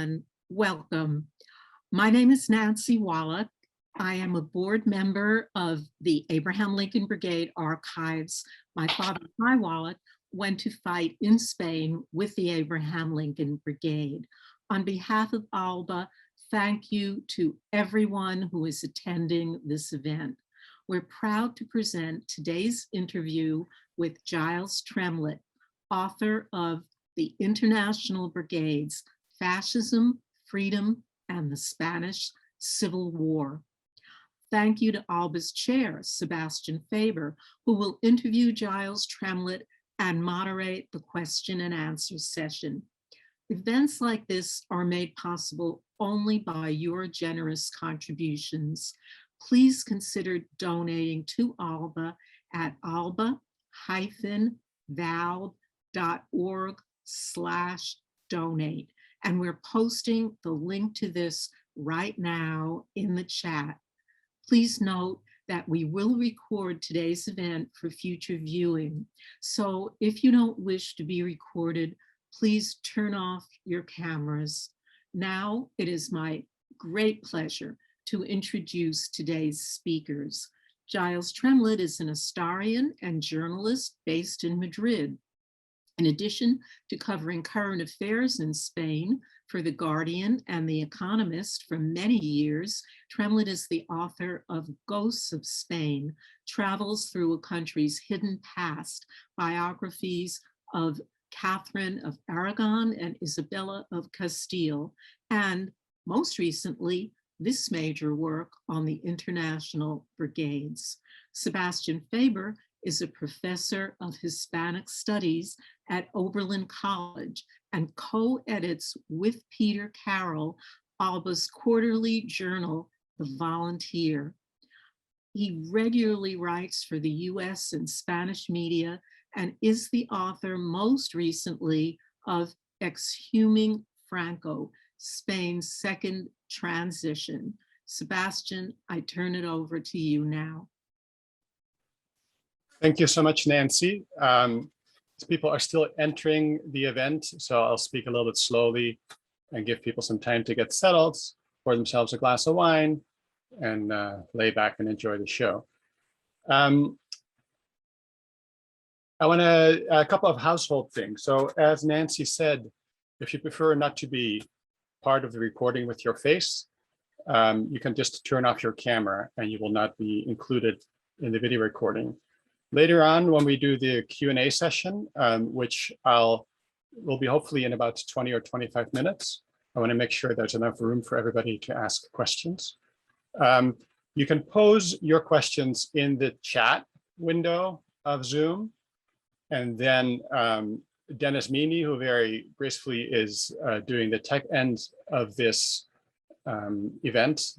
and welcome. My name is Nancy Wallach. I am a board member of the Abraham Lincoln Brigade Archives. My father, Guy Wallach, went to fight in Spain with the Abraham Lincoln Brigade. On behalf of ALBA, thank you to everyone who is attending this event. We're proud to present today's interview with Giles Tremlett, author of the International Brigades, Fascism, Freedom, and the Spanish Civil War. Thank you to ALBA's chair, Sebastiaan Faber, who will interview Giles Tremlett and moderate the question and answer session. Events like this are made possible only by your generous contributions. Please consider donating to ALBA at alba-valve.org/donate. And we're posting the link to this right now in the chat. Please note that we will record today's event for future viewing. So if you don't wish to be recorded, please turn off your cameras. Now it is my great pleasure to introduce today's speakers. Giles Tremlett is an historian and journalist based in Madrid. In addition to covering current affairs in Spain for The Guardian and The Economist for many years, Tremlett is the author of Ghosts of Spain, Travels Through a Country's Hidden Past, biographies of Catherine of Aragon and Isabella of Castile, and most recently, this major work on the International Brigades. Sebastiaan Faber is a professor of Hispanic Studies at Oberlin College and co-edits with Peter Carroll, ALBA's quarterly journal, The Volunteer. He regularly writes for the US and Spanish media and is the author most recently of Exhuming Franco, Spain's second transition. Sebastiaan, I turn it over to you now. Thank you so much, Nancy. People are still entering the event, so I'll speak a little bit slowly and give people some time to get settled, pour themselves a glass of wine, and lay back and enjoy the show. I want a couple of household things. So as Nancy said, if you prefer not to be part of the recording with your face, you can just turn off your camera and you will not be included in the video recording. Later on, when we do the Q&A session, which will be hopefully in about 20 or 25 minutes, I want to make sure there's enough room for everybody to ask questions. You can pose your questions in the chat window of Zoom, and then Dennis Meany, who very gracefully is doing the tech end of this event.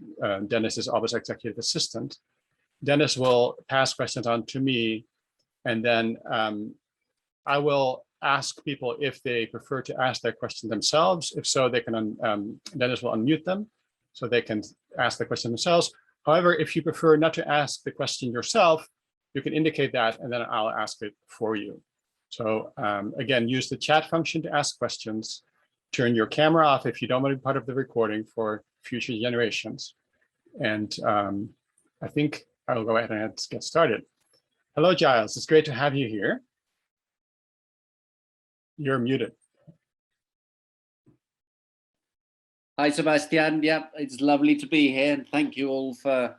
Dennis is ALBA's executive assistant. Dennis will pass questions on to me, and then I will ask people if they prefer to ask their question themselves. If so, they can Dennis will unmute them so they can ask the question themselves. However, if you prefer not to ask the question yourself, you can indicate that, and then I'll ask it for you. So again, use the chat function to ask questions. Turn your camera off if you don't want to be part of the recording for future generations. And I think I'll go ahead and get started. Hello, Giles. It's great to have you here. You're muted. Hi, Sebastiaan. Yep, it's lovely to be here, and thank you all for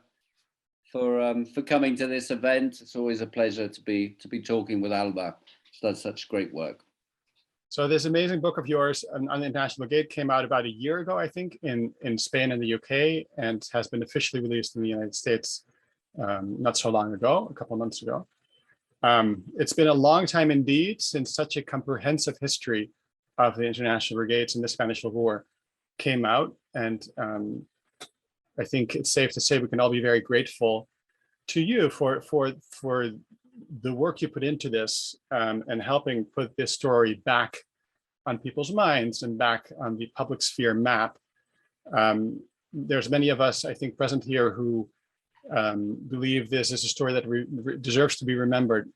coming to this event. It's always a pleasure to be talking with ALBA. She does such great work. So this amazing book of yours on the International Brigade came out about a year ago, I think, in Spain and the UK, and has been officially released in the United States not so long ago, a couple of months ago. It's been a long time indeed since such a comprehensive history of the International Brigades in the Spanish Civil War came out, and I think it's safe to say we can all be very grateful to you for the work you put into this and helping put this story back on people's minds and back on the public sphere map. There's many of us, I think, present here who believe this is a story that deserves to be remembered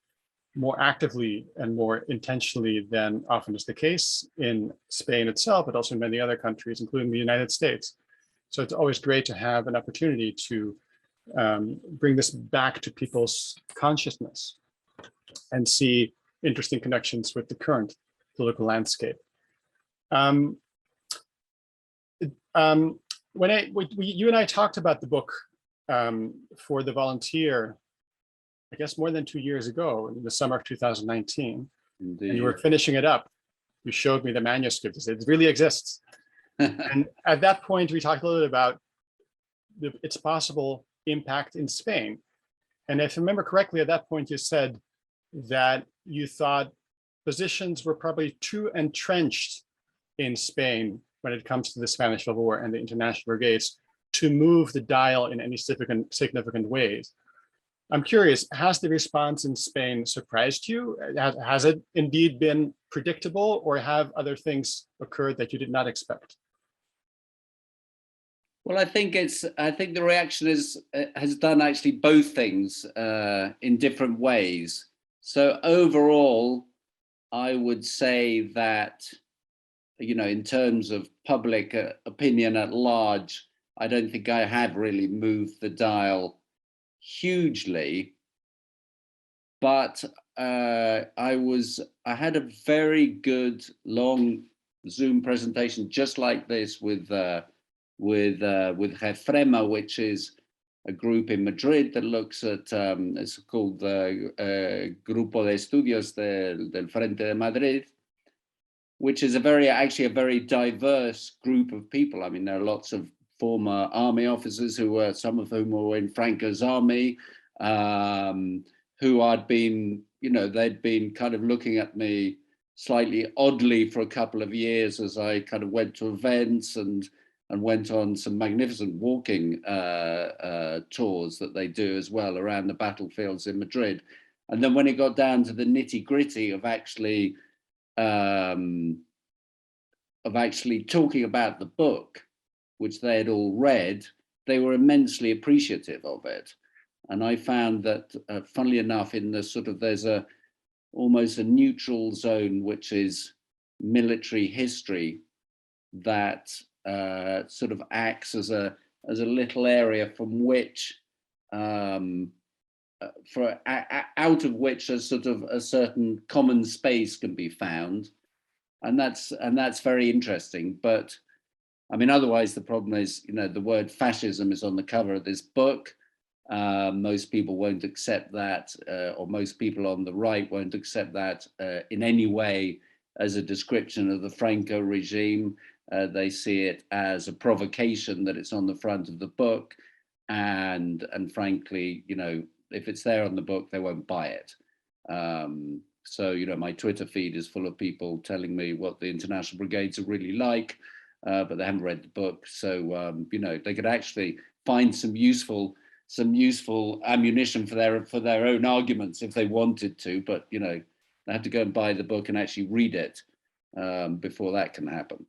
more actively and more intentionally than often is the case in Spain itself, but also in many other countries, including the United States. So it's always great to have an opportunity to bring this back to people's consciousness and see interesting connections with the current political landscape. When you and I talked about the book for the Volunteer, I guess more than 2 years ago, in the summer of 2019, Indeed. and you were finishing it up. You showed me the manuscript. You said, it really exists. And at that point, we talked a little bit about its possible impact in Spain. And if I remember correctly, at that point, you said that you thought positions were probably too entrenched in Spain when it comes to the Spanish Civil War and the International Brigades to move the dial in any significant ways. I'm curious, has the response in Spain surprised you? Has it indeed been predictable, or have other things occurred that you did not expect? Well, I think the reaction has done actually both things in different ways. So overall, I would say that, you know, in terms of public opinion at large, I don't think I have really moved the dial hugely, but I had a very good long Zoom presentation just like this with Refrema, which is a group in Madrid that looks at it's called the Grupo de Estudios del Frente de Madrid, which is actually a very diverse group of people. I mean, there are lots of former army officers some of whom were in Franco's army, who I'd been, you know, they'd been kind of looking at me slightly oddly for a couple of years as I kind of went to events and went on some magnificent walking tours that they do as well around the battlefields in Madrid. And then when it got down to the nitty gritty of actually talking about the book, which they had all read, they were immensely appreciative of it. And I found that, funnily enough, in the sort of, there's almost a neutral zone, which is military history, that sort of acts as a little area from which, out of which a sort of a certain common space can be found. And that's very interesting. But I mean, otherwise the problem is, you know, the word fascism is on the cover of this book. Most people won't accept that, or most people on the right won't accept that in any way as a description of the Franco regime. They see it as a provocation that it's on the front of the book, and frankly, you know, if it's there on the book, they won't buy it. So, you know, my Twitter feed is full of people telling me what the International Brigades are really like, but they haven't read the book. So, you know, they could actually find some useful ammunition for their own arguments if they wanted to, but, you know, they have to go and buy the book and actually read it before that can happen.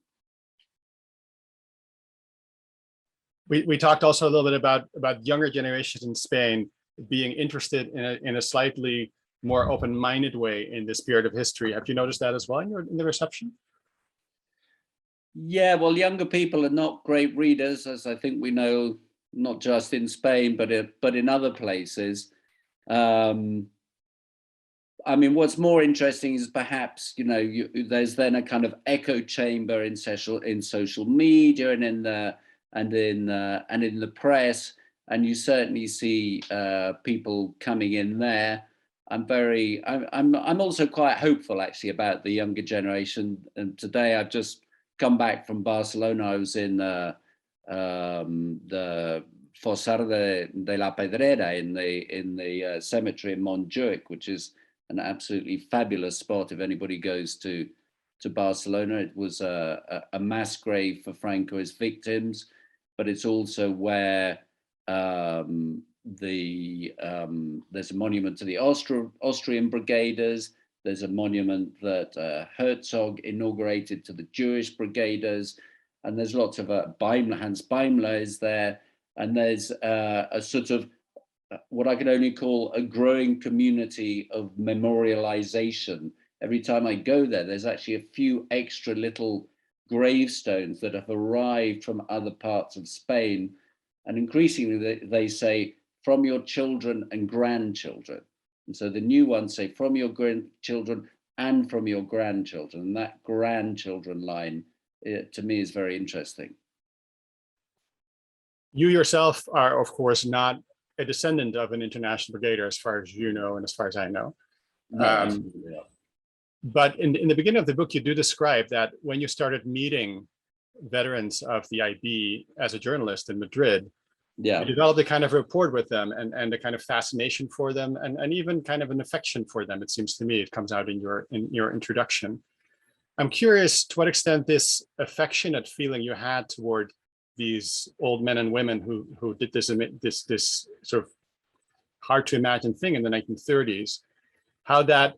We talked also a little bit about younger generations in Spain being interested in a slightly more open-minded way in this period of history. Have you noticed that as well in the reception? Yeah, well, younger people are not great readers, as I think we know, not just in Spain, but in other places. I mean, what's more interesting is perhaps, you know, there's then a kind of echo chamber in social media and in the press, and you certainly see people coming in there. I'm also quite hopeful actually about the younger generation. And today I've just come back from Barcelona. I was in the Fossar de la Pedrera in the cemetery in Montjuic, which is an absolutely fabulous spot if anybody goes to Barcelona. It was a mass grave for Franco's victims, but it's also where there's a monument to the Austrian brigaders. There's a monument that Herzog inaugurated to the Jewish brigaders, and there's lots of Hans Beimler is there, and there's a sort of what I can only call a growing community of memorialization. Every time I go there, there's actually a few extra little gravestones that have arrived from other parts of Spain. And increasingly they say from your children and grandchildren. And so the new ones say from your grandchildren and from your grandchildren. And that grandchildren line, to me, is very interesting. You yourself are, of course, not a descendant of an international brigader, as far as you know and as far as I know. No, But in the beginning of the book, you do describe that when you started meeting veterans of the IB as a journalist in Madrid, yeah, you developed a kind of rapport with them and a kind of fascination for them and even kind of an affection for them. It seems to me it comes out in your introduction. I'm curious to what extent this affectionate feeling you had toward these old men and women who did this sort of hard to imagine thing in the 1930s, how that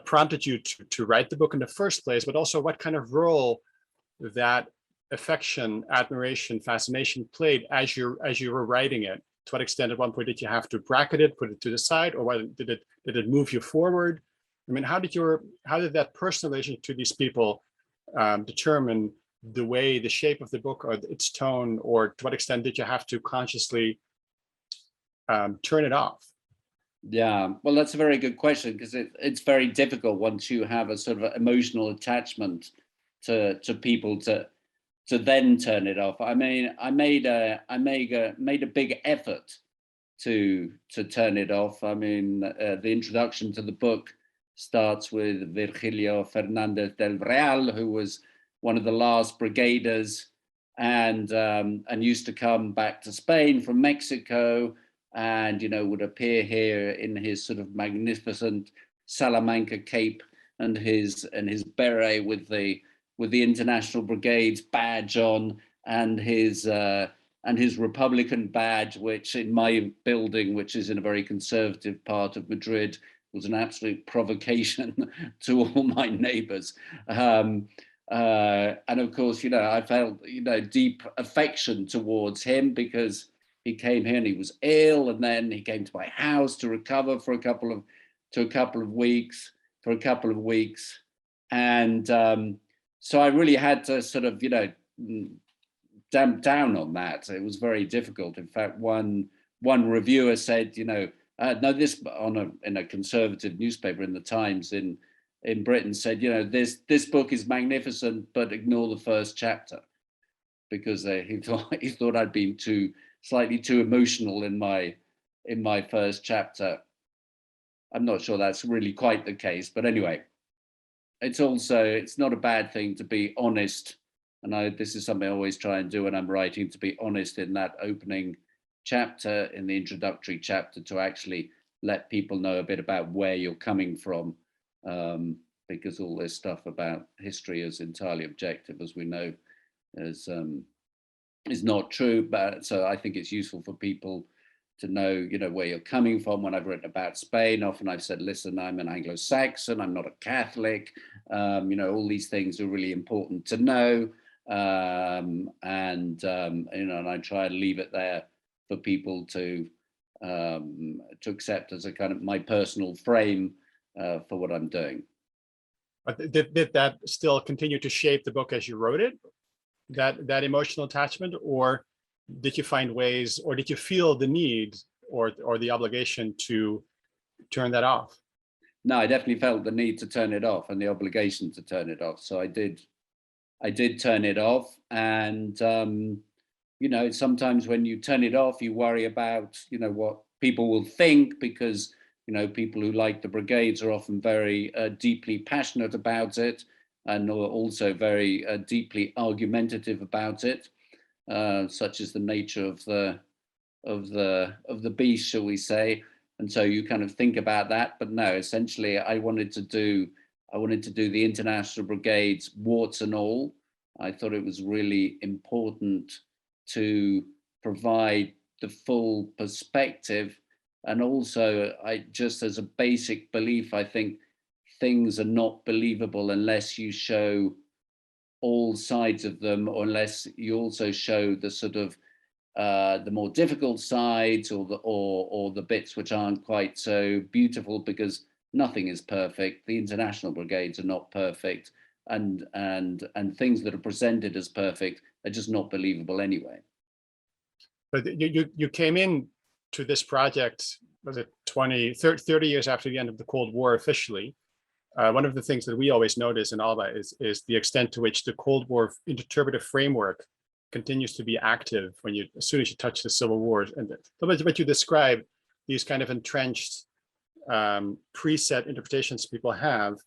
prompted you to write the book in the first place, but also what kind of role that affection, admiration, fascination played as you were writing it. To what extent at one point did you have to bracket it, put it to the side, or did it move you forward? I mean, how did that personal relationship to these people determine the shape of the book or its tone, or to what extent did you have to consciously turn it off? Yeah, well, that's a very good question, because it's very difficult once you have a sort of emotional attachment to people to then turn it off. I mean, I made a big effort to turn it off. I mean, the introduction to the book starts with Virgilio Fernandez del Real, who was one of the last brigaders and used to come back to Spain from Mexico, and would appear here in his sort of magnificent Salamanca cape and his beret with the International Brigades badge on, and his Republican badge, which in my building, which is in a very conservative part of Madrid, was an absolute provocation to all my neighbors. And of course, I felt deep affection towards him, because he came here and he was ill, and then he came to my house to recover for a couple of weeks, and so I really had to sort of damp down on that. It was very difficult. In fact, one reviewer said, no, this in a conservative newspaper in the Times in Britain said, this book is magnificent, but ignore the first chapter, because he thought I'd been slightly too emotional in my first chapter. I'm not sure that's really quite the case, but anyway, it's not a bad thing to be honest. And this is something I always try and do when I'm writing, to be honest in that opening chapter, in the introductory chapter, to actually let people know a bit about where you're coming from, because all this stuff about history is entirely objective, as we know, is not true. But so I think it's useful for people to know, where you're coming from. When I've written about Spain, often I've said, listen, I'm an Anglo-Saxon, I'm not a Catholic. All these things are really important to know. And I try and leave it there for people to accept as a kind of my personal frame for what I'm doing. But did that still continue to shape the book as you wrote it, that emotional attachment, or did you find ways, or did you feel the need or the obligation to turn that off? No, I definitely felt the need to turn it off and the obligation to turn it off. So I did turn it off. And, sometimes when you turn it off, you worry about, what people will think, because, people who like the brigades are often very deeply passionate about it, and are also very deeply argumentative about it, such is the nature of the beast, shall we say. And so you kind of think about that. But no, essentially, I wanted to do the International Brigades, warts and all. I thought it was really important to provide the full perspective. And also, just as a basic belief, I think things are not believable unless you show all sides of them, or unless you also show the sort of the more difficult sides, or the bits which aren't quite so beautiful, because nothing is perfect. The international brigades are not perfect, and things that are presented as perfect are just not believable anyway. But you came in to this project, was it 30 years after the end of the Cold War officially. One of the things that we always notice in ALBA is the extent to which the Cold War interpretive framework continues to be active as soon as you touch the Civil War. And what you describe, these kind of entrenched preset interpretations people have,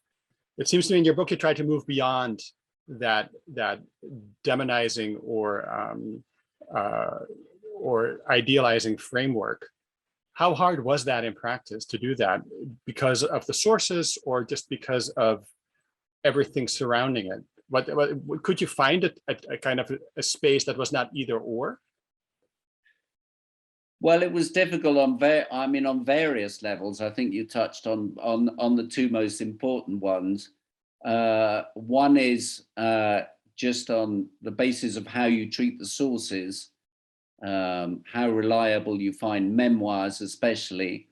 it seems to me in your book you try to move beyond that demonizing or idealizing framework. How hard was that in practice to do that? Because of the sources, or just because of everything surrounding it? What could you find a kind of a space that was not either or? Well, it was difficult on various levels. I think you touched on the two most important ones. One is just on the basis of how you treat the sources, how reliable you find memoirs, especially.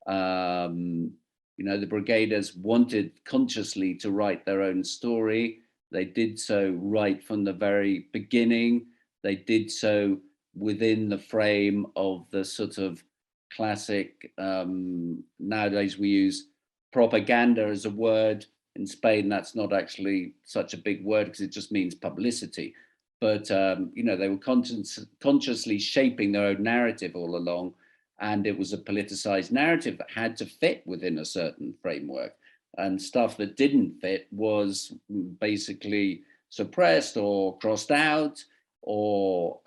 You know, the brigaders wanted consciously to write their own story. They did so right from the very beginning. They did so within the frame of the sort of classic, nowadays we use propaganda as a word. In Spain, that's not actually such a big word because it just means publicity. But, you know, they were consciously shaping their own narrative all along. And it was a politicized narrative that had to fit within a certain framework. And stuff that didn't fit was basically suppressed or crossed out, or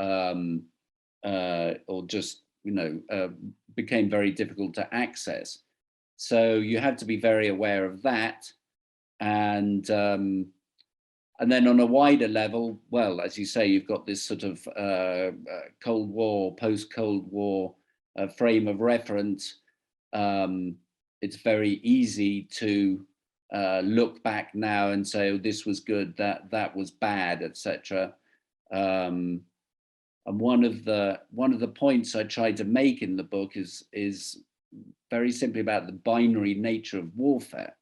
just, you know, became very difficult to access. So you had to be very aware of that. And then on a wider level, well, as you say, you've got this sort of Cold War, post-Cold War frame of reference. It's very easy to look back now and say, oh, this was good, that was bad, etc. And one of the points I tried to make in the book is very simply about the binary nature of warfare.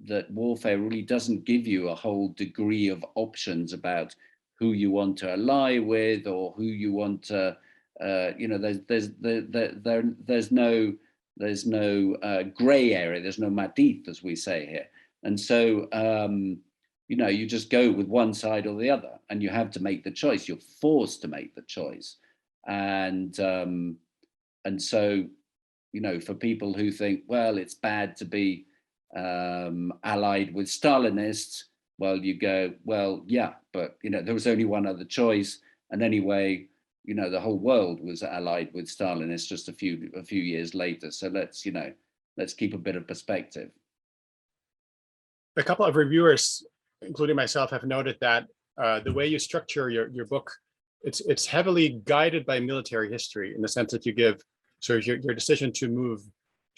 That warfare really doesn't give you a whole degree of options about who you want to ally with, or who you want to, you know, there's no gray area, there's no Madrid, as we say here. And so, you know, you just go with one side or the other, and you have to make the choice. You're forced to make the choice. And so, you know, for people who think, well, it's bad to be allied with Stalinists, well, you go, well, yeah, but, you know, there was only one other choice. And anyway, you know, the whole world was allied with Stalinists just a few years later. So let's, you know, let's keep a bit of perspective. A couple of reviewers, including myself, have noted that the way you structure your book, it's heavily guided by military history, in the sense that you give sort of your decision to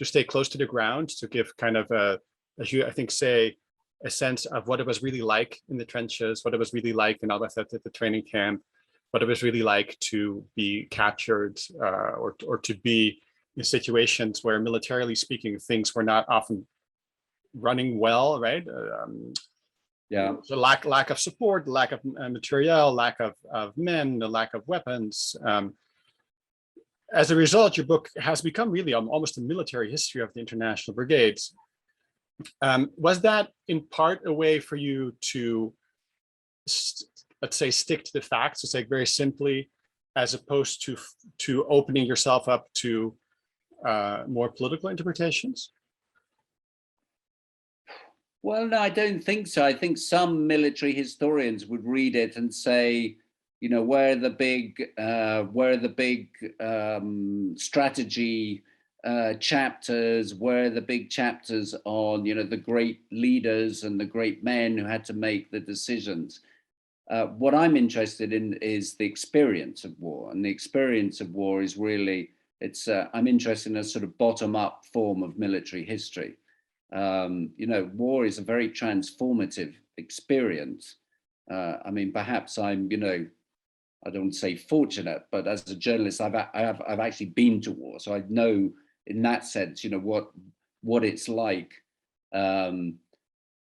stay close to the ground, to give kind of as you, I think, say, a sense of what it was really like in the trenches, what it was really like in Albacete at the training camp, what it was really like to be captured or to be in situations where, militarily speaking, things were not often running well, right? Yeah. So lack of support, lack of material, lack of men, the lack of weapons. As a result, your book has become really almost a military history of the International Brigades. Was that in part a way for you to, let's say, stick to the facts, to say very simply, as opposed to opening yourself up to more political interpretations? Well, no, I don't think so. I think some military historians would read it and say, you know, where are the big strategy chapters, where are the big chapters on, you know, the great leaders and the great men who had to make the decisions. What I'm interested in is the experience of war, and the experience of war is really, I'm interested in a sort of bottom-up form of military history. You know, war is a very transformative experience. I mean, perhaps I'm, you know, I don't say fortunate, but as a journalist, I've actually been to war, so I know in that sense, you know, what it's like, and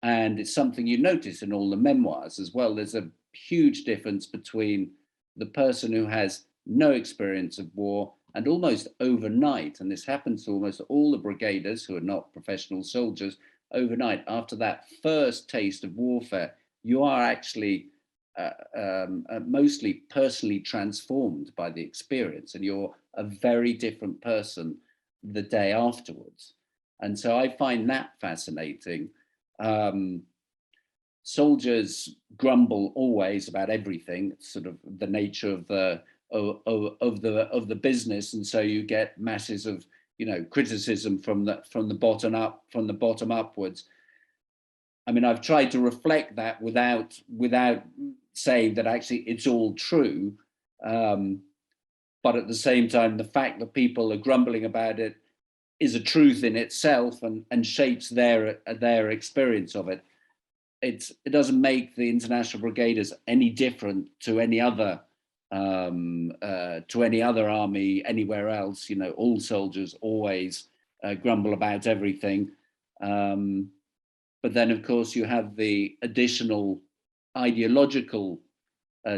it's something you notice in all the memoirs as well. There's a huge difference between the person who has no experience of war and almost overnight, and this happens to almost all the brigaders who are not professional soldiers, overnight, after that first taste of warfare, you are actually mostly personally transformed by the experience, and you're a very different person the day afterwards. And so I find that fascinating. Soldiers grumble always about everything. It's sort of the nature of the business, and so you get masses of, you know, criticism from the bottom upwards. I mean, I've tried to reflect that without saying that actually it's all true, but at the same time, the fact that people are grumbling about it is a truth in itself, and shapes their experience of it. It doesn't make the International Brigaders any different to any other army anywhere else. You know, all soldiers always grumble about everything. But then, of course, you have the additional ideological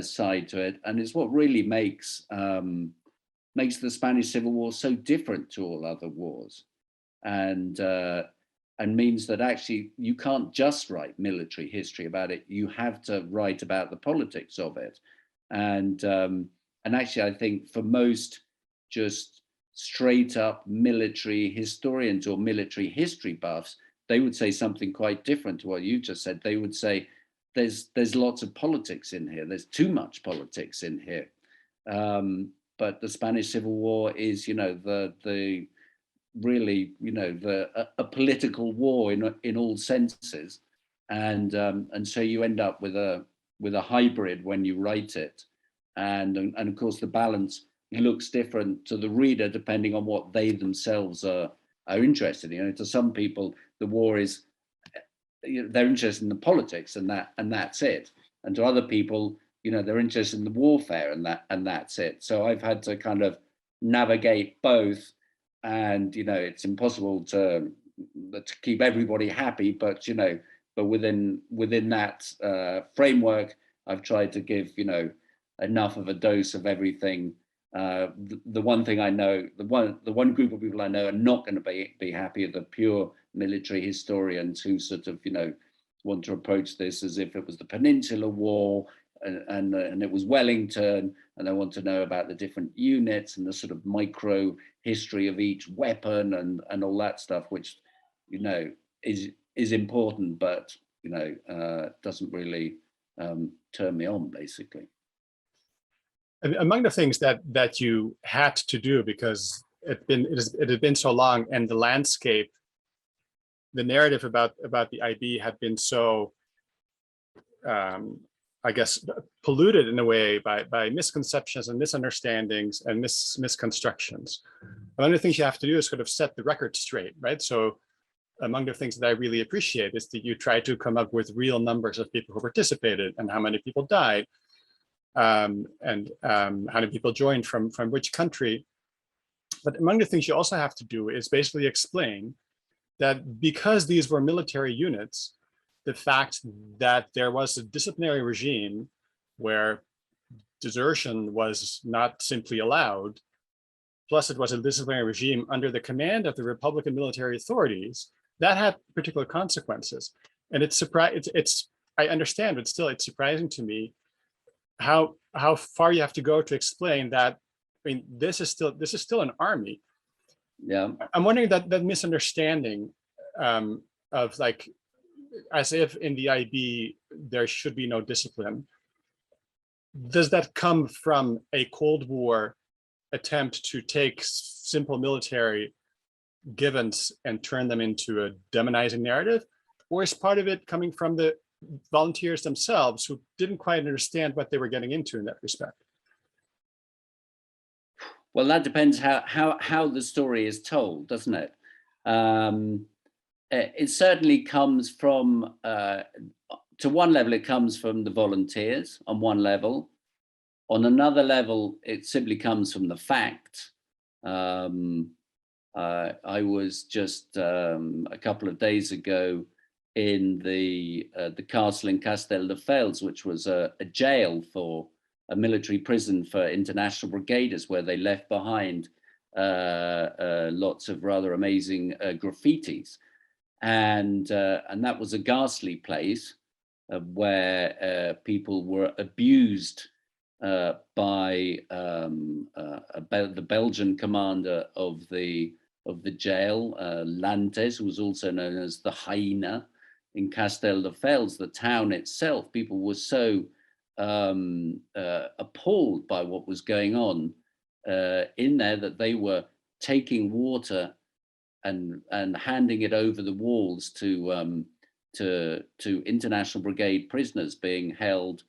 side to it, and it's what really makes the Spanish Civil War so different to all other wars, and means that actually you can't just write military history about it. You have to write about the politics of it, and actually, I think for most just straight up military historians or military history buffs, they would say something quite different to what you just said. They would say there's lots of politics in here. There's too much politics in here. But the Spanish Civil War is, you know, the really, you know, a political war in all senses, and so you end up with a hybrid when you write it, and of course the balance looks different to the reader depending on what they themselves are interested in. You know, to some people the war is, you know, they're interested in the politics, and that's it, and to other people, you know, they're interested in the warfare, and that's it. So I've had to kind of navigate both, and you know, it's impossible to keep everybody happy, but you know, but within that framework, I've tried to give, you know, enough of a dose of everything. The one thing I know, the one group of people I know are not going to be happy are the pure military historians who sort of, you know, want to approach this as if it was the Peninsular War, and it was Wellington, and they want to know about the different units and the sort of micro history of each weapon and all that stuff, which, you know, is important, but you know, doesn't really turn me on, basically. Among the things that you had to do, because it had been so long, and the landscape, the narrative about the IB had been so, I guess, polluted in a way by misconceptions and misunderstandings and misconstructions. One of the things you have to do is sort of set the record straight, right? So among the things that I really appreciate is that you try to come up with real numbers of people who participated and how many people died, and how many people joined from which country. But among the things you also have to do is basically explain that because these were military units, the fact that there was a disciplinary regime where desertion was not simply allowed, plus it was a disciplinary regime under the command of the Republican military authorities, that had particular consequences. And I understand, but still it's surprising to me how far you have to go to explain that. I mean, this is still an army. Yeah, I'm wondering that misunderstanding of, like, as if in the IB there should be no discipline. Does that come from a Cold War attempt to take simple military givens and turn them into a demonizing narrative, or is part of it coming from the volunteers themselves who didn't quite understand what they were getting into in that respect? Well, that depends how the story is told, doesn't it? It certainly comes from, to one level, it comes from the volunteers on one level. On another level, it simply comes from the fact. I was just a couple of days ago in the castle in Castelldefels, which was a jail for a military prison for international brigaders, where they left behind lots of rather amazing graffitis, and that was a ghastly place where people were abused by the Belgian commander of the jail, Lantes, who was also known as the Hyena in Castelldefels. The town itself, people were so appalled by what was going on in there that they were taking water and handing it over the walls to international brigade prisoners being held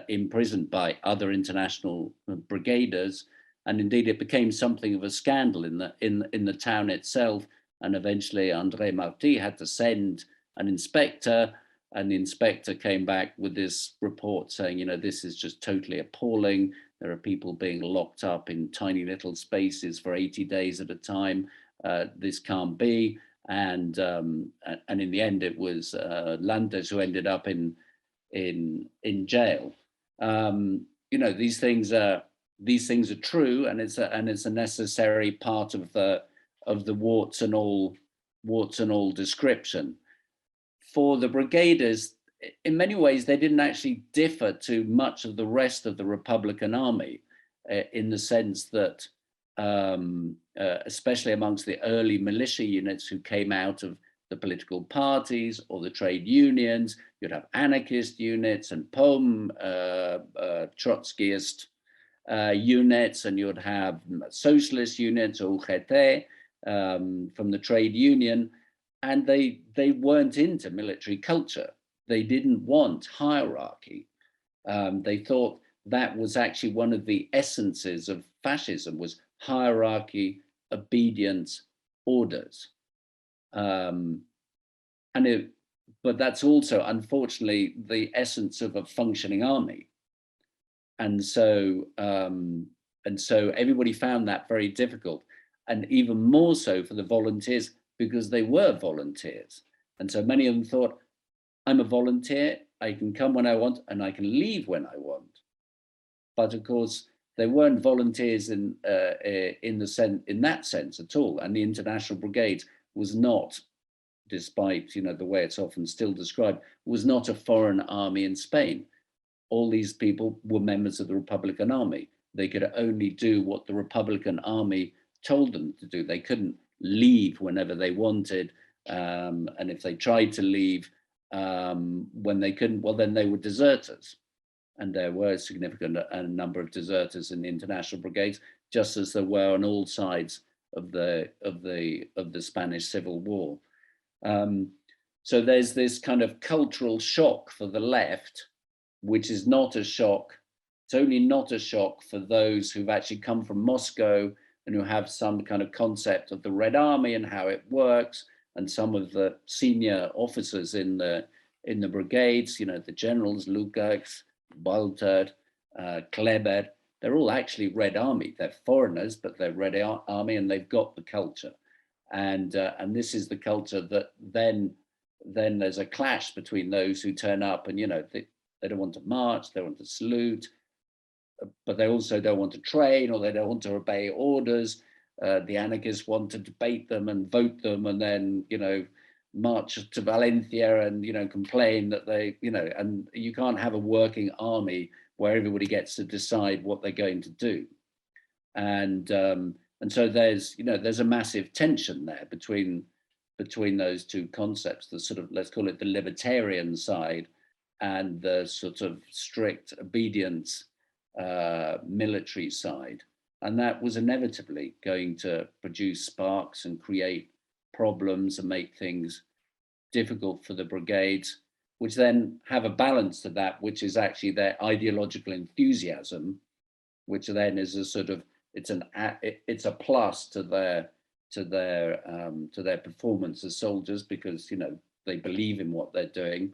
imprisoned by other international brigaders. And indeed, it became something of a scandal in the town itself. And eventually, André Marty had to send an inspector, and the inspector came back with this report saying, you know, this is just totally appalling. There are people being locked up in tiny little spaces for 80 days at a time. This can't be. And in the end, it was Landes who ended up in jail. You know, these things are true, and it's a necessary part of the warts and all description. For the brigaders, in many ways, they didn't actually differ too much of the rest of the Republican Army, in the sense that, especially amongst the early militia units who came out of the political parties or the trade unions, you'd have anarchist units and POM, Trotskyist units, and you'd have socialist units, or UGT, from the trade union, and they weren't into military culture. They didn't want hierarchy. They thought that was actually one of the essences of fascism, was hierarchy, obedience, orders. But that's also, unfortunately, the essence of a functioning army. And so everybody found that very difficult, and even more so for the volunteers, because they were volunteers. And so many of them thought, I'm a volunteer, I can come when I want and I can leave when I want. But of course, they weren't volunteers in that sense at all. And the International Brigades was not, despite, you know, the way it's often still described, was not a foreign army in Spain. All these people were members of the Republican Army. They could only do what the Republican Army told them to do. They couldn't leave whenever they wanted. And if they tried to leave when they couldn't, well, then they were deserters. And there were a significant number of deserters in the International Brigades, just as there were on all sides of the Spanish Civil War. So there's this kind of cultural shock for the left, which is not a shock. It's only not a shock for those who've actually come from Moscow and who have some kind of concept of the Red Army and how it works. And some of the senior officers in the brigades, you know, the generals, Lukács, Walter, Kleber, they're all actually Red Army. They're foreigners, but they're Red Army, and they've got the culture. And this is the culture that then there's a clash between those who turn up and, you know, they don't want to march, they want to salute, but they also don't want to train, or they don't want to obey orders. The anarchists want to debate them and vote them, and then, you know, march to Valencia and, you know, complain that they, you know, and you can't have a working army where everybody gets to decide what they're going to do. And so there's, you know, there's a massive tension there between those two concepts, the sort of, let's call it the libertarian side, and the sort of strict obedience military side. And that was inevitably going to produce sparks and create problems and make things difficult for the brigades, which then have a balance to that, which is actually their ideological enthusiasm, which then is a sort of, it's a plus to their performance as soldiers, because, you know, they believe in what they're doing,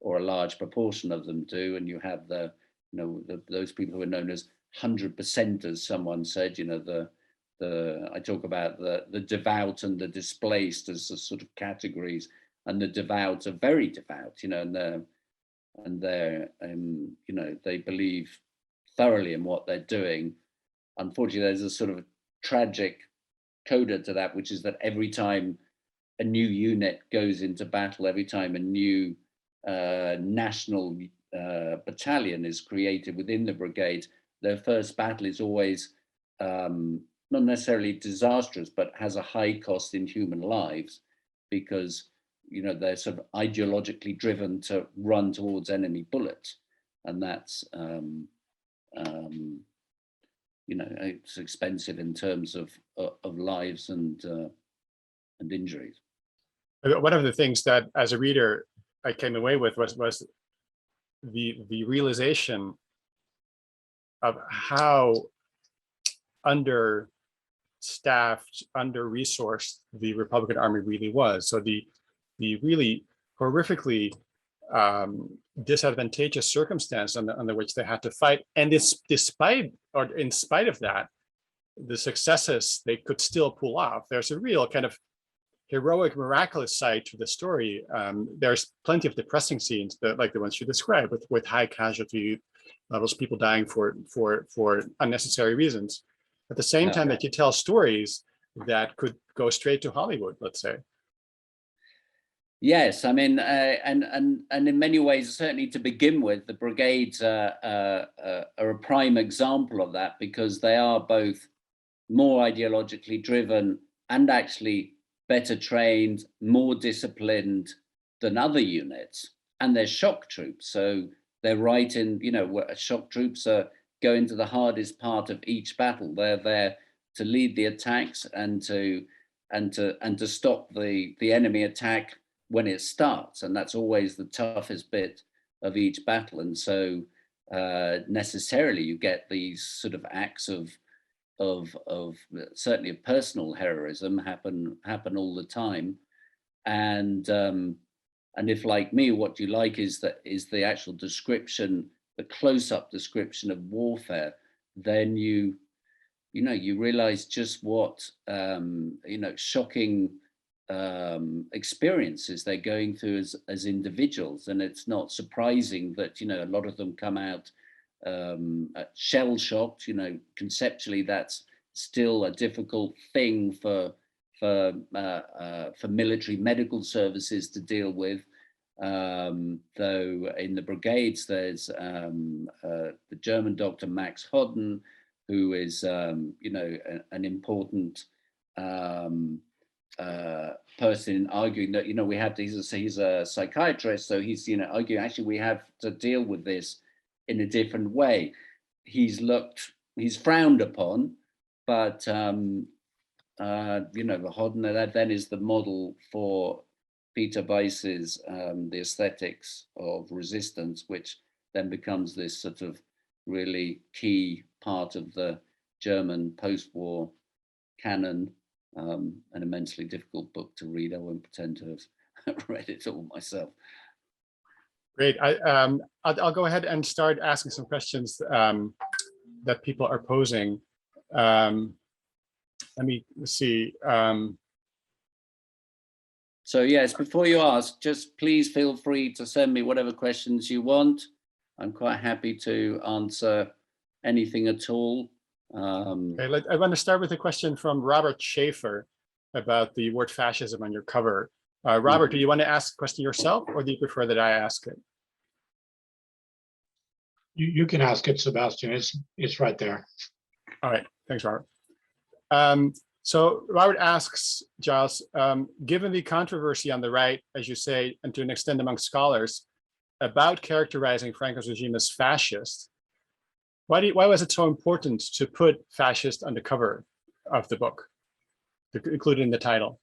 or a large proportion of them do. And you have the those people who are known as 100%ers, someone said, I talk about the devout and the displaced as the sort of categories, and the devout are very devout, and they're they believe thoroughly in what they're doing. Unfortunately, there's a sort of tragic coda to that, which is that every time a new unit goes into battle, every time a new national battalion is created within the brigade, their first battle is always not necessarily disastrous, but has a high cost in human lives, because they're sort of ideologically driven to run towards enemy bullets, and that's it's expensive in terms of lives and injuries. One of the things that, as a reader, I came away with was the realization of how understaffed, under-resourced the Republican Army really was. So the really horrifically disadvantageous circumstance under which they had to fight, and in spite of that, the successes they could still pull off. There's a real kind of heroic, miraculous side to the story. There's plenty of depressing scenes, like the ones you described, with high casualty levels, people dying for unnecessary reasons. At the same time that you tell stories that could go straight to Hollywood, let's say. Yes, I mean, and in many ways, certainly to begin with, the brigades are a prime example of that, because they are both more ideologically driven and actually better trained, more disciplined than other units, and they're shock troops. So they're right in, shock troops are going to the hardest part of each battle. They're there to lead the attacks and to stop the enemy attack when it starts, and that's always the toughest bit of each battle. And so necessarily you get these sort of acts of certainly of personal heroism happen all the time. And if, like me, what you like is the actual description, the close-up description of warfare, then you realize just what shocking experiences they're going through as individuals. And it's not surprising that a lot of them come out shell shocked. Conceptually that's still a difficult thing for military medical services to deal with, though in the brigades there's the German doctor Max Hodden, who is an important person arguing that we have to, he's a psychiatrist, so he's arguing actually we have to deal with this in a different way. He's frowned upon, but the Hodden, that then is the model for Peter Weiss's The Aesthetics of Resistance, which then becomes this sort of really key part of the German post-war canon. An immensely difficult book to read. I won't pretend to have read it all myself. Great. I'll go ahead and start asking some questions that people are posing. Let me see. So yes, before you ask, just please feel free to send me whatever questions you want. I'm quite happy to answer anything at all. Okay, I want to start with a question from Robert Schaefer about the word fascism on your cover. Robert, do you want to ask the question yourself, or do you prefer that I ask it? You can ask it, Sebastian. It's right there. All right, thanks, Robert. So Robert asks, Giles, given the controversy on the right, as you say, and to an extent among scholars, about characterizing Franco's regime as fascist, why was it so important to put fascist on the cover of the book, included in the title?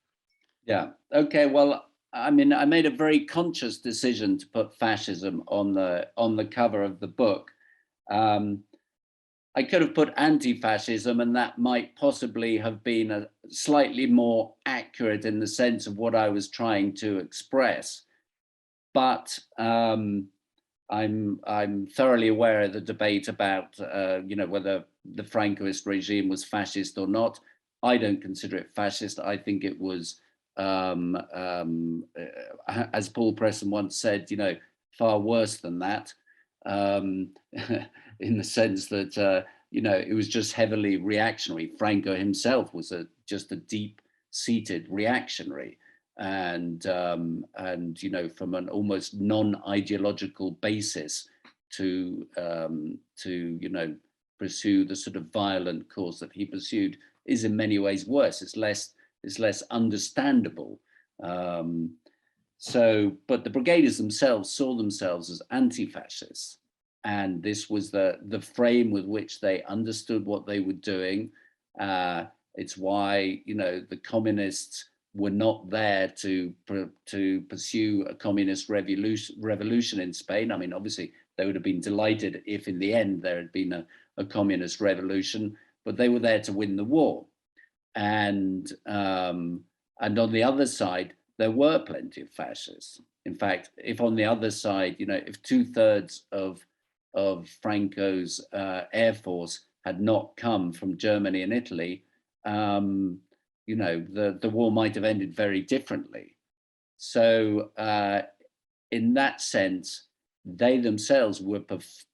Yeah, okay, well, I mean, I made a very conscious decision to put fascism on the cover of the book. I could have put anti-fascism, and that might possibly have been a slightly more accurate in the sense of what I was trying to express. But I'm thoroughly aware of the debate about whether the Francoist regime was fascist or not. I don't consider it fascist. I think it was, as Paul Preston once said, far worse than that, in the sense that it was just heavily reactionary. Franco himself was just a deep-seated reactionary. And from an almost non-ideological basis to pursue the sort of violent course that he pursued is in many ways worse. It's less understandable. But the Brigaders themselves saw themselves as anti-fascists, and this was the frame with which they understood what they were doing. It's why the communists were not there to pursue a communist revolution in Spain. I mean, obviously, they would have been delighted if in the end there had been a communist revolution, but they were there to win the war. And on the other side, there were plenty of fascists. In fact, if on the other side, if 2/3 of Franco's air force had not come from Germany and Italy, the war might have ended very differently. So in that sense, they themselves were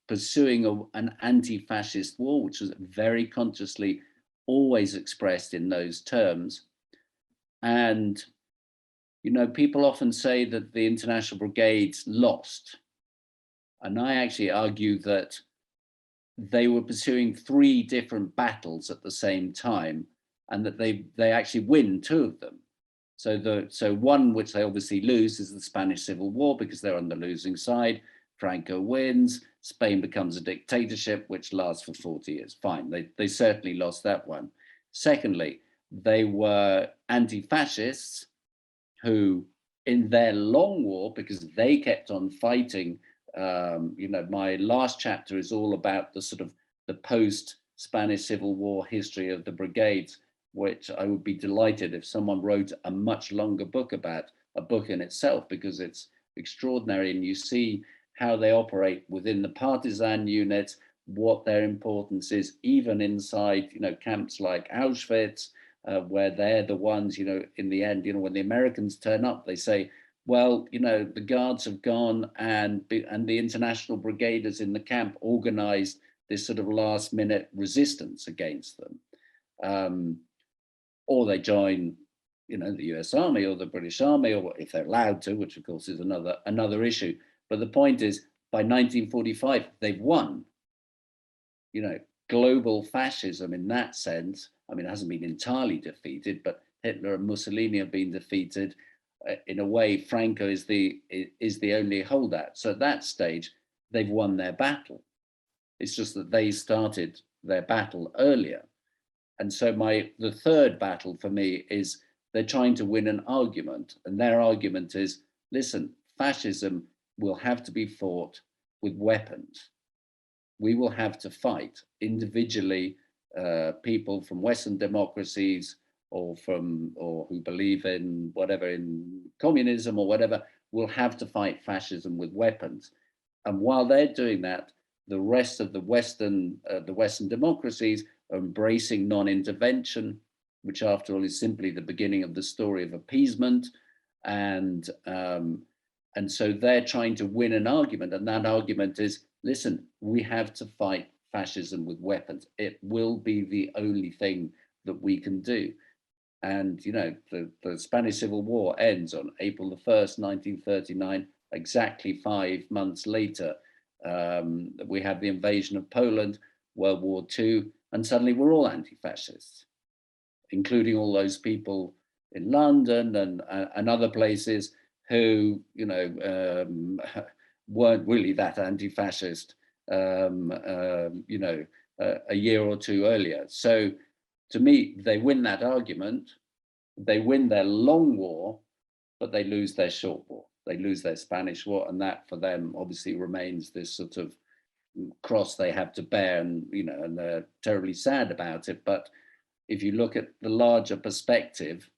pursuing an anti-fascist war, which was very consciously always expressed in those terms. And, people often say that the International Brigades lost. And I actually argue that they were pursuing 3 different battles at the same time, and that they actually win 2 of them. So one which they obviously lose is the Spanish Civil War, because they're on the losing side. Franco wins, Spain becomes a dictatorship which lasts for 40 years. Fine, they certainly lost that one. Secondly, they were anti-fascists who, in their long war, because they kept on fighting, my last chapter is all about the sort of the post-Spanish Civil War history of the brigades, which I would be delighted if someone wrote a much longer book about, a book in itself, because it's extraordinary. And you see how they operate within the partisan units, what their importance is, even inside, camps like Auschwitz, where they're the ones, in the end, when the Americans turn up, they say, well, the guards have gone and the International Brigaders in the camp organized this sort of last minute resistance against them. Or they join, the US Army or the British Army, or if they're allowed to, which of course is another issue. But the point is, by 1945, they've won. Global fascism in that sense, I mean, it hasn't been entirely defeated, but Hitler and Mussolini have been defeated. In a way, Franco is the only holdout. So at that stage, they've won their battle. It's just that they started their battle earlier. And so the third battle for me is they're trying to win an argument. And their argument is, listen, fascism will have to be fought with weapons. We will have to fight individually, people from Western democracies or who believe in whatever, in communism or whatever, will have to fight fascism with weapons. And while they're doing that, the rest of the Western democracies are embracing non-intervention, which after all is simply the beginning of the story of appeasement. And so they're trying to win an argument, and that argument is, listen, we have to fight fascism with weapons. It will be the only thing that we can do. And, the Spanish Civil War ends on April the 1st, 1939, exactly 5 months later. We have the invasion of Poland, World War II, and suddenly we're all anti-fascists, including all those people in London and other places who, weren't really that anti-fascist, a year or 2 earlier. So to me, they win that argument, they win their long war, but they lose their short war. They lose their Spanish war, and that for them obviously remains this sort of cross they have to bear, and and they're terribly sad about it. But if you look at the larger perspective,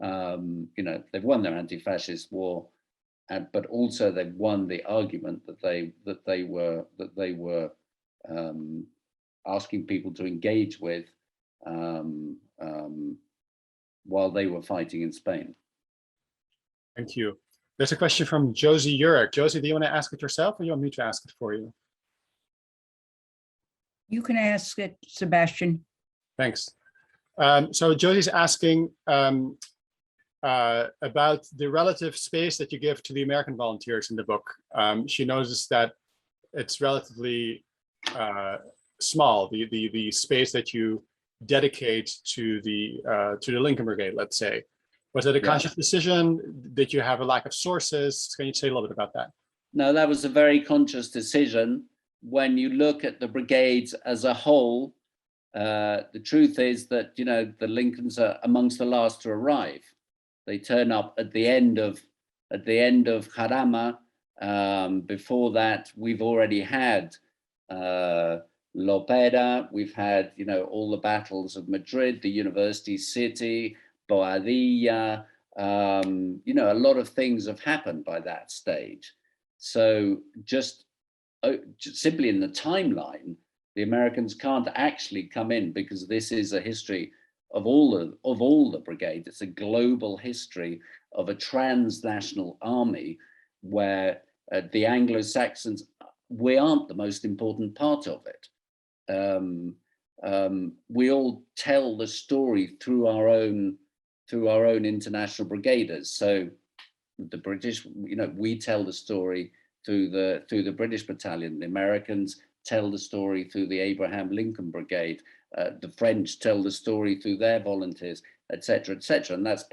they've won their anti-fascist war. but also they won the argument that they were asking people to engage with while they were fighting in Spain. Thank you. There's a question from Josie Urich. Josie, do you want to ask it yourself, or you want me to ask it for you? You can ask it, Sebastian. Thanks. So Josie's asking about the relative space that you give to the American volunteers in the book. She noticed that it's relatively small, the space that you dedicate to the Lincoln Brigade, let's say. Was it a conscious decision? Did you have a lack of sources? Can you say a little bit about that? No, that was a very conscious decision. When you look at the brigades as a whole, the truth is that, you know, the Lincolns are amongst the last to arrive. They turn up at the end of Jarama. Before that, we've already had Lopera. We've had, you know, all the battles of Madrid, the University City, Boadilla. You know, a lot of things have happened by that stage. So just simply in the timeline, the Americans can't actually come in, because this is a history of all the brigades. It's a global history of a transnational army where the Anglo-Saxons, we aren't the most important part of it. We all tell the story through our own international brigaders. So the British, you know, we tell the story through the British battalion. The Americans tell the story through the Abraham Lincoln Brigade. The French tell the story through their volunteers, etc., etc. And that's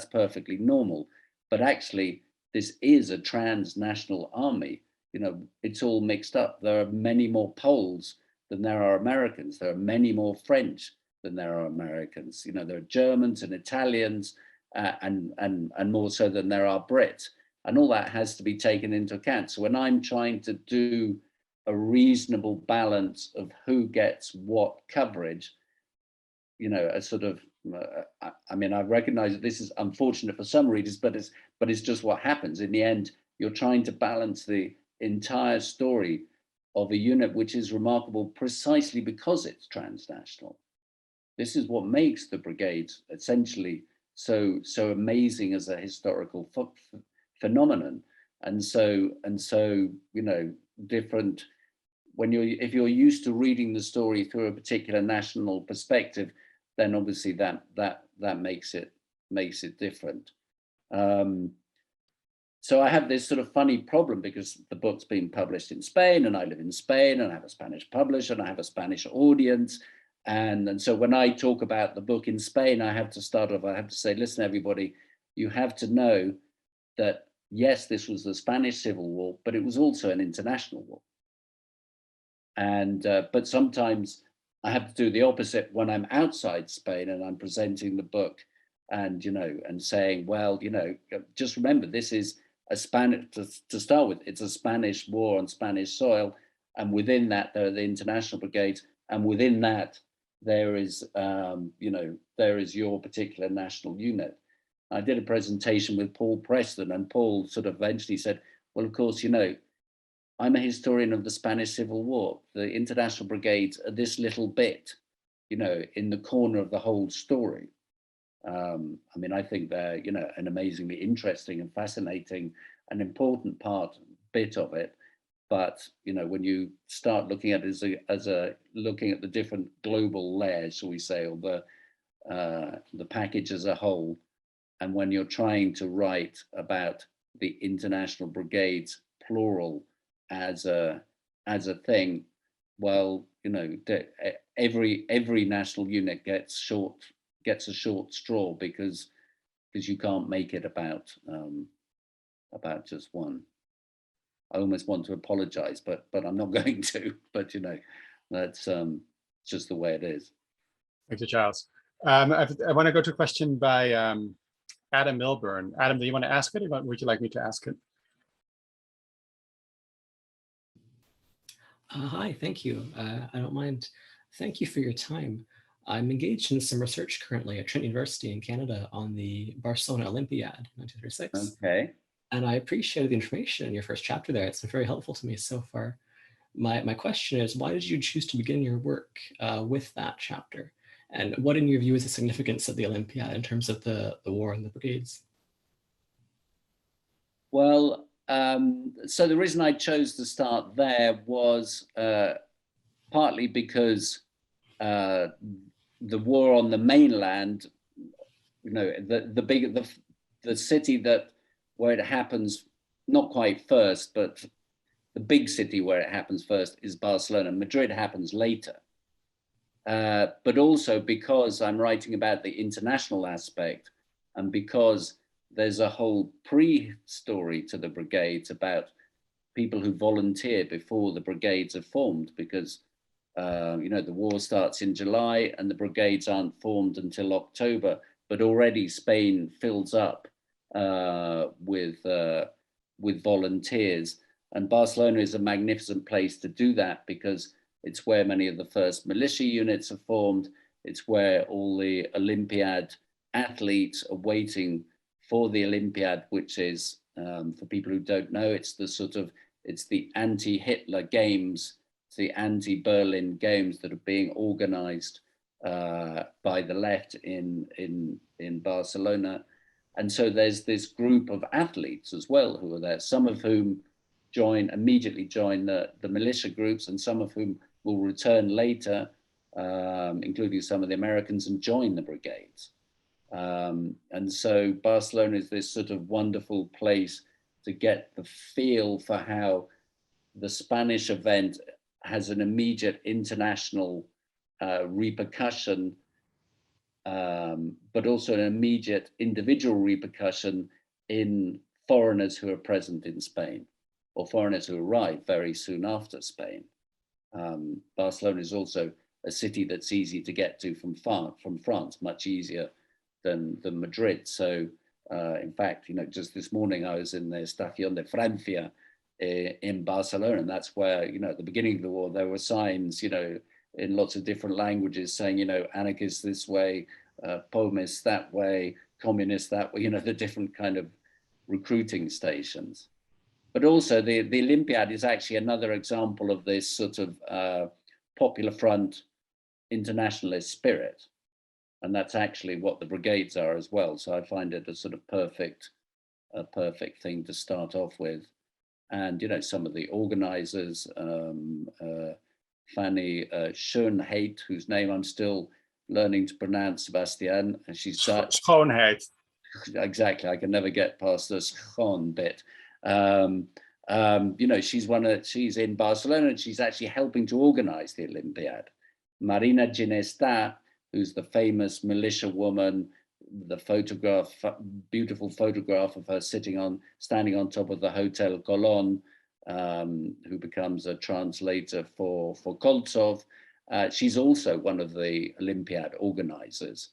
perfectly normal. But actually, this is a transnational army. You know, it's all mixed up. There are many more Poles than there are Americans. There are many more French than there are Americans. You know, there are Germans and Italians, and more so than there are Brits. And all that has to be taken into account. So when I'm trying to do a reasonable balance of who gets what coverage, you know, a sort of, I mean, I recognize that this is unfortunate for some readers, but it's just what happens. In the end, you're trying to balance the entire story of a unit which is remarkable precisely because it's transnational. This is what makes the brigades essentially so amazing as a historical phenomenon. And so, you know, different, if you're used to reading the story through a particular national perspective, then obviously that makes it different. So I have this sort of funny problem, because the book's been published in Spain, and I live in Spain, and I have a Spanish publisher, and I have a Spanish audience. And so when I talk about the book in Spain, I have to start off, I have to say, listen, everybody, you have to know that, yes, this was the Spanish Civil War, but it was also an international war. And but sometimes I have to do the opposite when I'm outside Spain and I'm presenting the book, and, you know, and saying, well, you know, just remember, this is a Spanish, to start with, it's a Spanish war on Spanish soil. And within that, there are the international brigades. And within that, there is, you know, there is your particular national unit. I did a presentation with Paul Preston, and Paul sort of eventually said, well, of course, you know, I'm a historian of the Spanish Civil War. The international brigades are this little bit, you know, in the corner of the whole story. I mean, I think they're, you know, an amazingly interesting and fascinating and important bit of it. But, you know, when you start looking at it looking at the different global layers, shall we say, or the package as a whole, and when you're trying to write about the international brigades plural as a thing, well, you know, every national unit gets a short straw, because you can't make it about just one. I almost want to apologize, but I'm not going to. But, you know, that's just the way it is. Thank you, Giles. I want to go to a question by Adam Milburn. Adam, do you want to ask it, or would you like me to ask it? Hi, thank you. I don't mind. Thank you for your time. I'm engaged in some research currently at Trent University in Canada on the Barcelona Olympiad 1936. Okay. And I appreciated the information in your first chapter there. It's been very helpful to me so far. My question is, why did you choose to begin your work with that chapter? And what, in your view, is the significance of the Olympiad in terms of the war and the brigades? Well, so the reason I chose to start there was partly because the war on the mainland, you know, the city where it happens, not quite first, but the big city where it happens first is Barcelona. Madrid happens later. But also because I'm writing about the international aspect, and because there's a whole pre-story to the brigades about people who volunteer before the brigades are formed, because you know, the war starts in July and the brigades aren't formed until October, but already Spain fills up with volunteers. And Barcelona is a magnificent place to do that, because it's where many of the first militia units are formed. It's where all the Olympiad athletes are waiting for the Olympiad, which is, for people who don't know, it's the anti-Hitler games, it's the anti-Berlin games that are being organized by the left in Barcelona. And so there's this group of athletes as well who are there, some of whom immediately join the militia groups, and some of whom will return later, including some of the Americans, and join the brigades. And so Barcelona is this sort of wonderful place to get the feel for how the Spanish event has an immediate international repercussion, but also an immediate individual repercussion in foreigners who are present in Spain, or foreigners who arrive very soon after Spain. Barcelona is also a city that's easy to get to from France, much easier than Madrid. So in fact, you know, just this morning I was in the Estación de Francia in Barcelona, and that's where, you know, at the beginning of the war, there were signs, you know, in lots of different languages saying, you know, anarchists this way, Pomists that way, communists that way, you know, the different kind of recruiting stations. But also the Olympiad is actually another example of this sort of Popular Front internationalist spirit. And that's actually what the brigades are as well. So I find it a sort of perfect thing to start off with. And, you know, some of the organizers, Fanny Schoenheit, whose name I'm still learning to pronounce, Sebastian, and she's Dutch. Schoonheid. Exactly, I can never get past the Schoon bit. You know, she's in Barcelona, and she's actually helping to organize the Olympiad. Marina Ginesta, who's the famous militia woman, the beautiful photograph of her standing on top of the Hotel Colón, who becomes a translator for Koltsov. She's also one of the Olympiad organizers,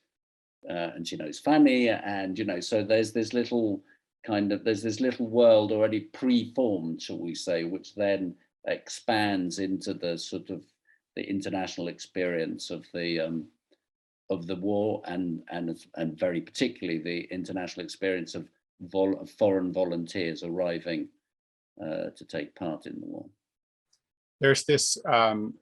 and she knows Fanny, and, you know, so there's this little world already pre-formed, shall we say, which then expands into the sort of the international experience of the war, and very particularly the international experience of foreign volunteers arriving to take part in the war. There's this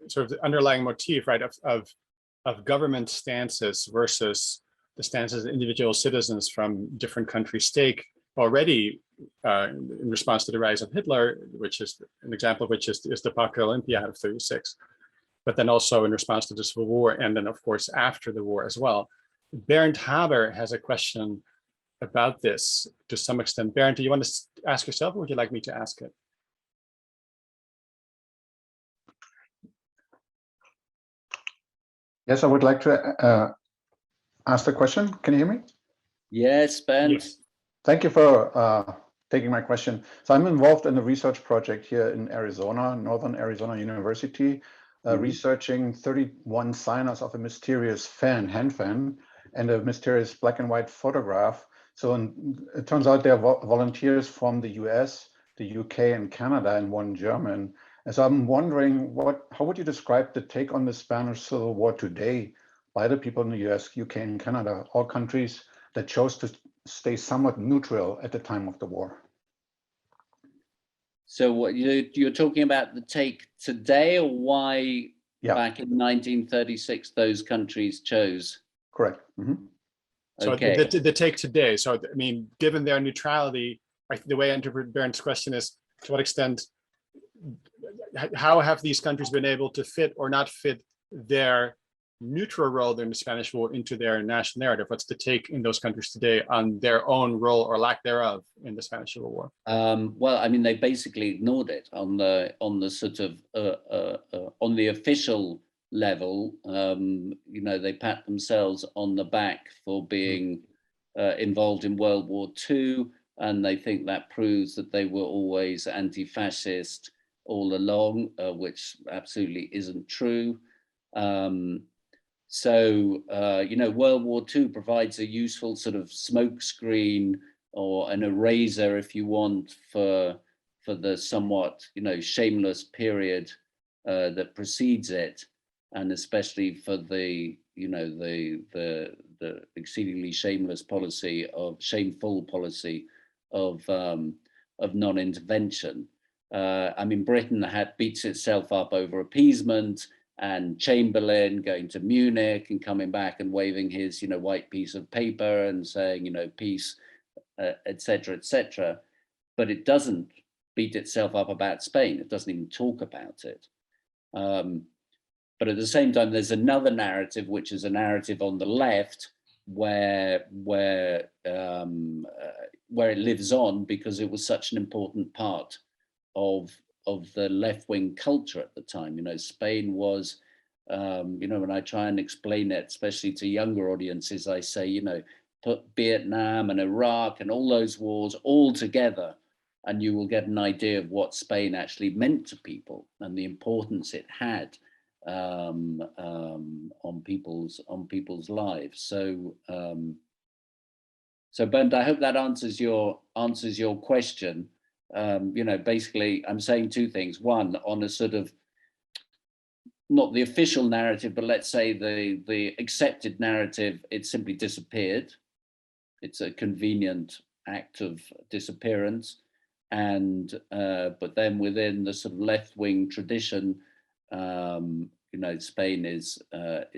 sort of underlying motif, right, of government stances versus the stances of individual citizens from different countries take already in response to the rise of Hitler, which is an example of which is the Popular Olympiad of '36. But then also in response to the Civil War, and then of course after the war as well. Bernd Haber has a question about this to some extent. Bernd, do you want to ask yourself, or would you like me to ask it? Yes, I would like to ask the question. Can you hear me? Yes, Bernd. Yes. Thank you for taking my question. So I'm involved in a research project here in Arizona, Northern Arizona University, researching 31 signers of a mysterious hand fan, and a mysterious black and white photograph. So it turns out they're volunteers from the US, the UK, and Canada, and one German. And so I'm wondering, how would you describe the take on the Spanish Civil War today by the people in the US, UK, and Canada, all countries that chose to stay somewhat neutral at the time of the war? So what you're talking about the take today, or why Yeah. back in 1936 those countries chose? Correct. Mhm. So Okay. the take today. So I mean, given their neutrality, the way I interpret Bernd's question is, to what extent, how have these countries been able to fit or not fit their neutral role in the Spanish War into their national narrative? What's the take in those countries today on their own role or lack thereof in the Spanish Civil War? Well, I mean, they basically ignored it on the sort of on the official level. You know, they pat themselves on the back for being involved in World War II, and they think that proves that they were always anti-fascist all along, which absolutely isn't true. So, you know, World War II provides a useful sort of smokescreen or an eraser, if you want, for the somewhat, you know, shameless period that precedes it, and especially for the, you know, the exceedingly shameful policy of non-intervention. I mean, Britain beats itself up over appeasement, and Chamberlain going to Munich and coming back and waving his, you know, white piece of paper and saying, you know, peace, etc., etc. But it doesn't beat itself up about Spain. It doesn't even talk about it. But at the same time, there's another narrative, which is a narrative on the left, where it lives on because it was such an important part of the left-wing culture at the time. You know, Spain was, you know, when I try and explain it, especially to younger audiences, I say, you know, put Vietnam and Iraq and all those wars all together, and you will get an idea of what Spain actually meant to people and the importance it had on people's lives. So, so Bernd, I hope that answers your question. You know, basically, I'm saying two things. One, on a sort of not the official narrative, but let's say the accepted narrative, it simply disappeared. It's a convenient act of disappearance. And but then within the sort of left-wing tradition, you know, Spain is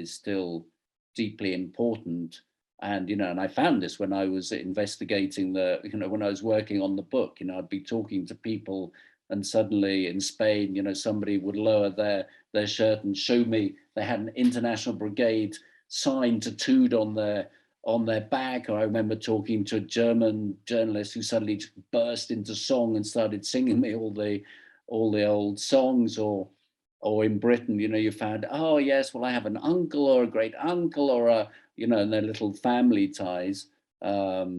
still deeply important. And, you know, and I found this when I was investigating you know, when I was working on the book, you know, I'd be talking to people, and suddenly in Spain, you know, somebody would lower their shirt and show me they had an International Brigade sign tattooed on their back. Or I remember talking to a German journalist who suddenly burst into song and started singing me all the old songs. Or in Britain, you know, you found, oh yes, well, I have an uncle or a great uncle or a, you know, and their little family ties. So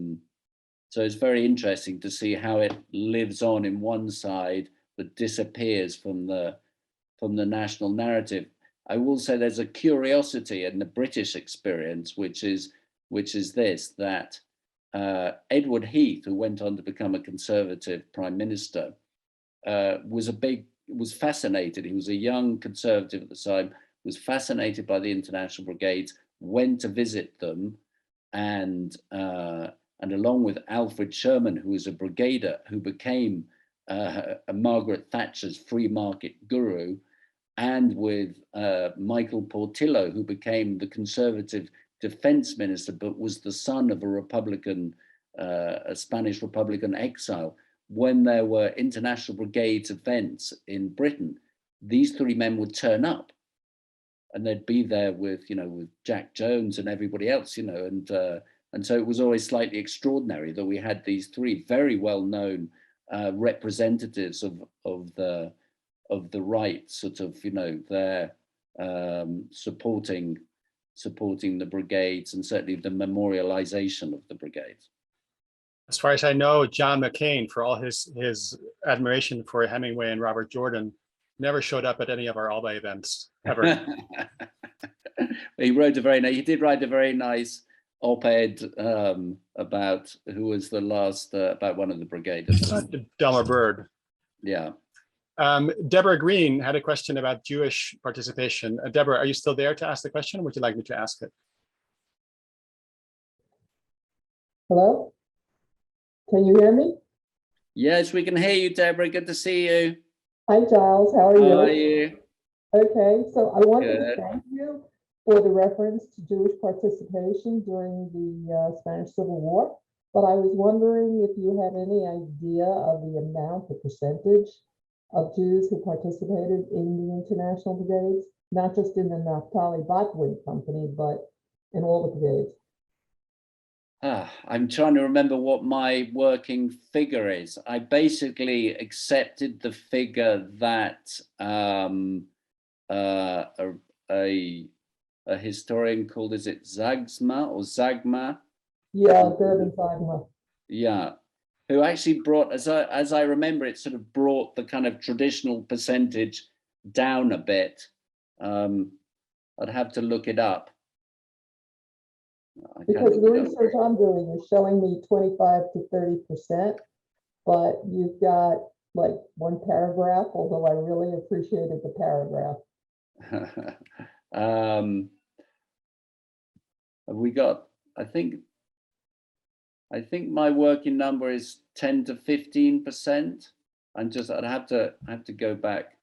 it's very interesting to see how it lives on in one side but disappears from the national narrative. I will say there's a curiosity in the British experience, which is this, that Edward Heath, who went on to become a Conservative Prime Minister, was fascinated. He was a young Conservative at the time, was fascinated by the International Brigades, went to visit them, and along with Alfred Sherman, who was a brigader, who became Margaret Thatcher's free market guru, and with Michael Portillo, who became the Conservative defense minister, but was the son of a Republican, a Spanish Republican exile. When there were International Brigades events in Britain, these three men would turn up, and they'd be there with, you know, with Jack Jones and everybody else, you know, and so it was always slightly extraordinary that we had these three very well-known representatives of the right, sort of, you know, they're supporting the brigades, and certainly the memorialization of the brigades. As far as I know, John McCain, for all his admiration for Hemingway and Robert Jordan, never showed up at any of our ALBA events ever. He did write a very nice op-ed about who was the last, about one of the brigaders. Delmer Bird. Yeah. Deborah Green had a question about Jewish participation. Deborah, are you still there to ask the question? Or would you like me to ask it? Hello? Can you hear me? Yes, we can hear you, Deborah. Good to see you. Hi, Giles. How are you? How are you? Okay, so I wanted Good. to thank you for the reference to Jewish participation during the Spanish Civil War. But I was wondering if you had any idea of the amount, the percentage of Jews who participated in the International Brigades, not just in the Naphtali Botwin Company, but in all the brigades. I'm trying to remember what my working figure is. I basically accepted the figure that a historian called, is it Zagsma or Zagma? Yeah, Gerben Zagma. Yeah, who actually brought, as I remember, it sort of brought the kind of traditional percentage down a bit. I'd have to look it up. Because the research I'm doing is showing me 25 to 30%, but you've got like one paragraph, although I really appreciated the paragraph. We got, I think my working number is 10 to 15%. I'd have to go back.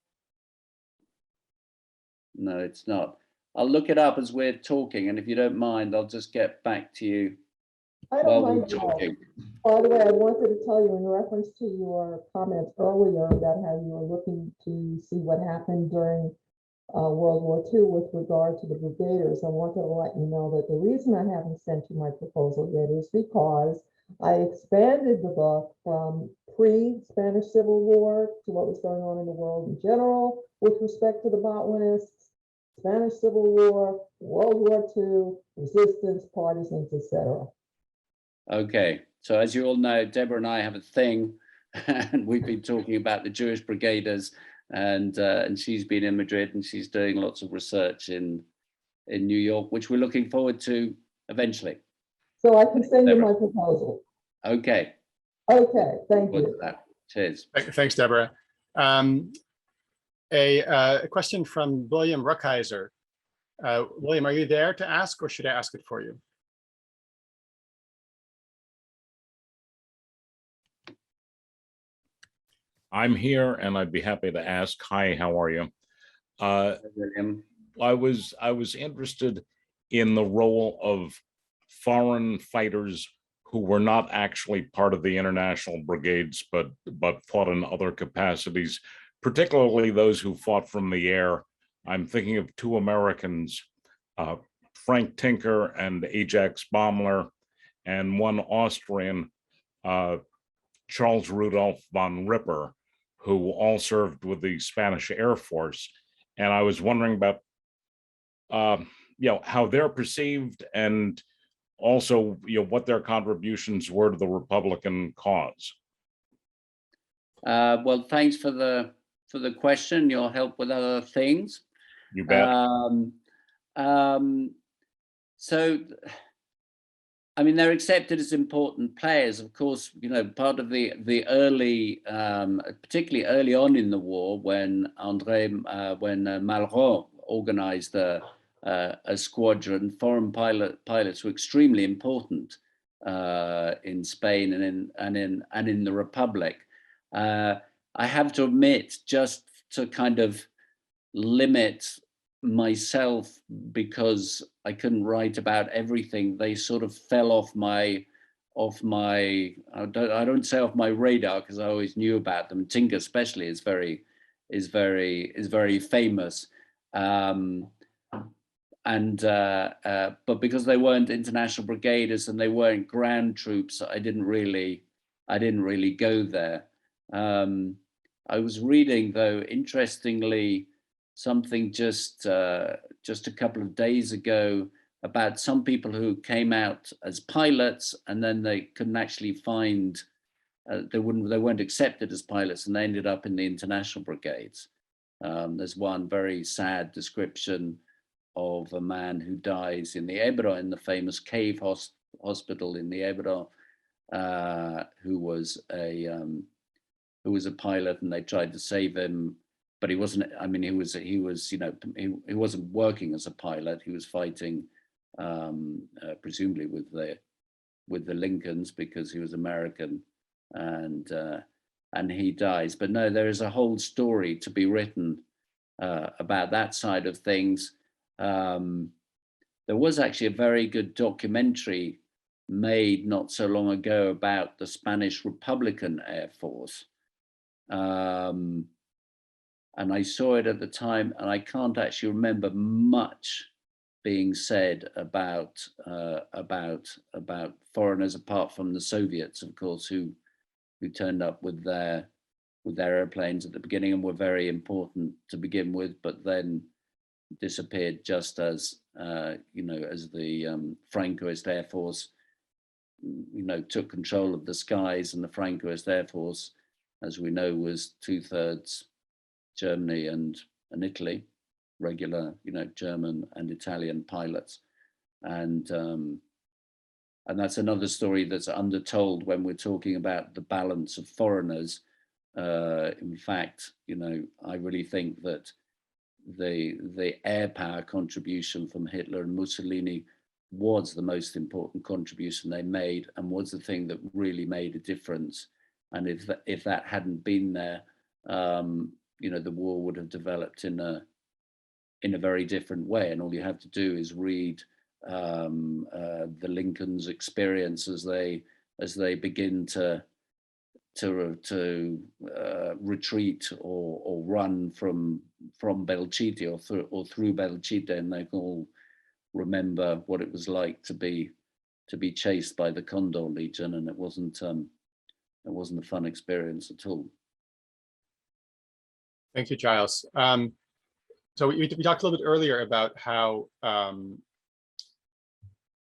No, it's not. I'll look it up as we're talking, and if you don't mind, I'll just get back to you I don't while we're mind at all. talking. By the way, I wanted to tell you in reference to your comments earlier about how you were looking to see what happened during World War II with regard to the brigaders. I wanted to let you know that the reason I haven't sent you my proposal yet is because I expanded the book from pre-Spanish Civil War to what was going on in the world in general with respect to the Botwinists, Spanish Civil War, World War II, resistance, partisans, etc. Okay, so as you all know, Deborah and I have a thing, and we've been talking about the Jewish brigaders, and she's been in Madrid and she's doing lots of research in New York, which we're looking forward to eventually. So I can send you my proposal. Okay. Okay, thank you. Cheers. Thanks, Deborah. A question from William Ruckheiser. William, are you there to ask, or should I ask it for you? I'm here and I'd be happy to ask. Hi, how are you? William. I was interested in the role of foreign fighters who were not actually part of the International Brigades, but fought in other capacities, particularly those who fought from the air. I'm thinking of two Americans, Frank Tinker and Ajax Baumler, and one Austrian, Charles Rudolph von Ripper, who all served with the Spanish Air Force. And I was wondering about, how they're perceived, and also, what their contributions were to the Republican cause. Well, thanks for the question. You'll help with other things. You bet. So, I mean, they're accepted as important players. Of course, part of the early, particularly early on in the war, when Malraux organized a squadron, foreign pilots were extremely important in Spain and in the Republic. I have to admit, just to kind of limit myself, because I couldn't write about everything, they sort of fell off my I don't say off my radar, because I always knew about them. Tinker especially is very famous, but because they weren't international brigaders and they weren't ground troops, I didn't really go there. I was reading, though, interestingly, something just a couple of days ago about some people who came out as pilots and then they couldn't actually find, they weren't accepted as pilots, and they ended up in the International Brigades. There's one very sad description of a man who dies in the Ebro, in the famous cave hospital in the Ebro, who was a pilot, and they tried to save him, but he wasn't. I mean, he wasn't working as a pilot. He was fighting, presumably with the Lincolns, because he was American, and and he dies. But no, there is a whole story to be written about that side of things. There was actually a very good documentary made not so long ago about the Spanish Republican Air Force. And I saw it at the time, and I can't actually remember much being said about foreigners, apart from the Soviets, of course, who turned up with their airplanes at the beginning and were very important to begin with, but then disappeared just as as the Francoist Air Force took control of the skies. And the Francoist Air Force, as we know, was 2/3 Germany and Italy, regular German and Italian pilots, and that's another story that's undertold when we're talking about the balance of foreigners. In fact, I really think that the air power contribution from Hitler and Mussolini was the most important contribution they made, and was the thing that really made a difference. And if that hadn't been there, the war would have developed in a very different way. And all you have to do is read the Lincoln's experience as they begin to retreat or run from Belchite or through Belchite, and they can all remember what it was like to be chased by the Condor Legion, and it wasn't a fun experience at all. Thank you, Giles. So we talked a little bit earlier about how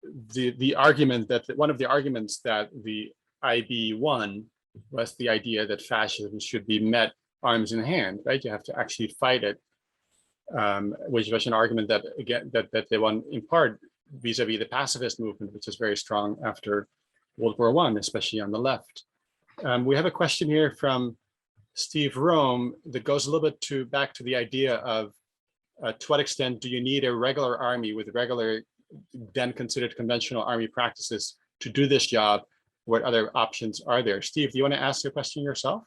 the argument that one of the arguments that the IB won was the idea that fascism should be met arms in hand, right? You have to actually fight it, which was an argument that again that they won in part vis-a-vis the pacifist movement, which is very strong after World War I, especially on the left. We have a question here from Steve Rome that goes a little bit back to the idea of to what extent do you need a regular army with regular, then considered conventional army practices to do this job? What other options are there? Steve, do you want to ask a question yourself?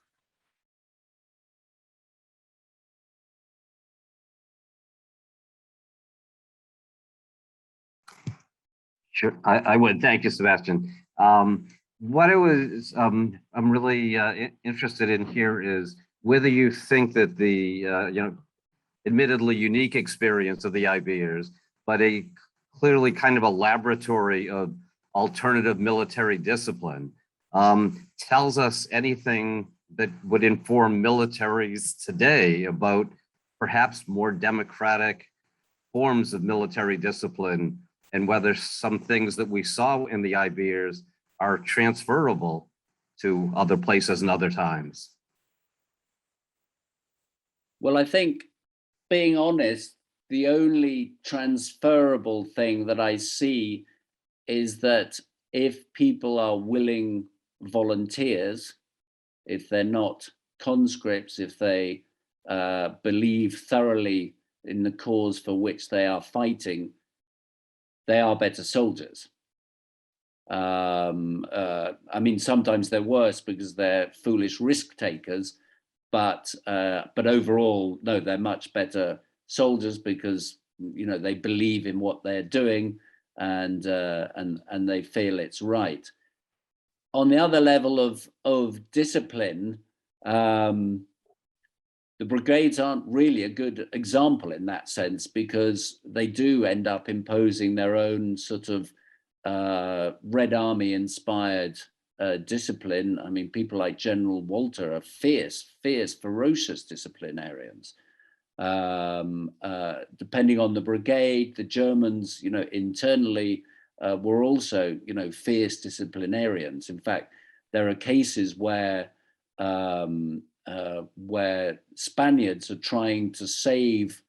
Sure, I would. Thank you, Sebastian. What I'm really interested in here is whether you think that the admittedly unique experience of the IBers, but a clearly kind of a laboratory of alternative military discipline, tells us anything that would inform militaries today about perhaps more democratic forms of military discipline, and whether some things that we saw in the IBers are transferable to other places and other times. Well, I think, being honest, the only transferable thing that I see is that if people are willing volunteers, if they're not conscripts, if they believe thoroughly in the cause for which they are fighting, they are better soldiers. I mean, sometimes they're worse because they're foolish risk takers, but overall, no, they're much better soldiers because they believe in what they're doing, and they feel it's right. On the other level of discipline, the brigades aren't really a good example in that sense, because they do end up imposing their own sort of Red Army inspired discipline. I mean, people like General Walter are fierce, ferocious disciplinarians. Depending on the brigade, the Germans, internally were also, fierce disciplinarians. In fact, there are cases where Spaniards are trying to save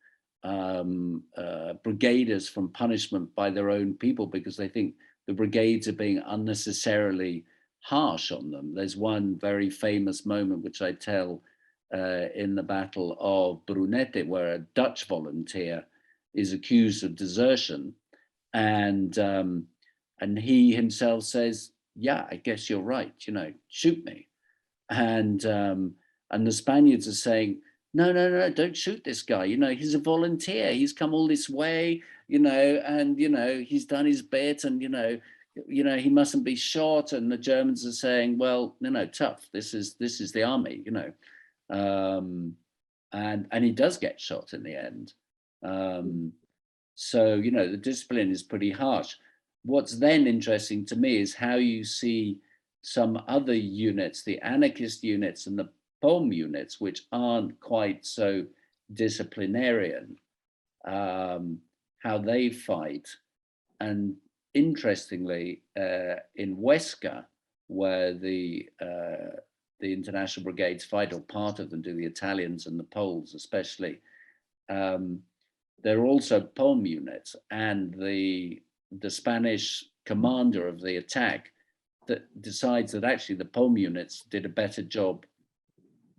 brigaders from punishment by their own people because they think the brigades are being unnecessarily harsh on them. There's one very famous moment which I tell in the Battle of Brunete, where a Dutch volunteer is accused of desertion, and he himself says, "Yeah, I guess you're right. Shoot me." and the Spaniards are saying, no, no, no, don't shoot this guy. You know, he's a volunteer. He's come all this way, you know, and, you know, he's done his bit, and, you know, he mustn't be shot. And the Germans are saying, well, no, tough. This is the army, you know. And he does get shot in the end. So, you know, the discipline is pretty harsh. What's then interesting to me is how you see some other units, the anarchist units and the POM units, which aren't quite so disciplinarian, how they fight. And interestingly, in Huesca, where the International Brigades fight, or part of them do, the Italians and the Poles especially, there are also POM units, and the Spanish commander of the attack that decides that actually the POM units did a better job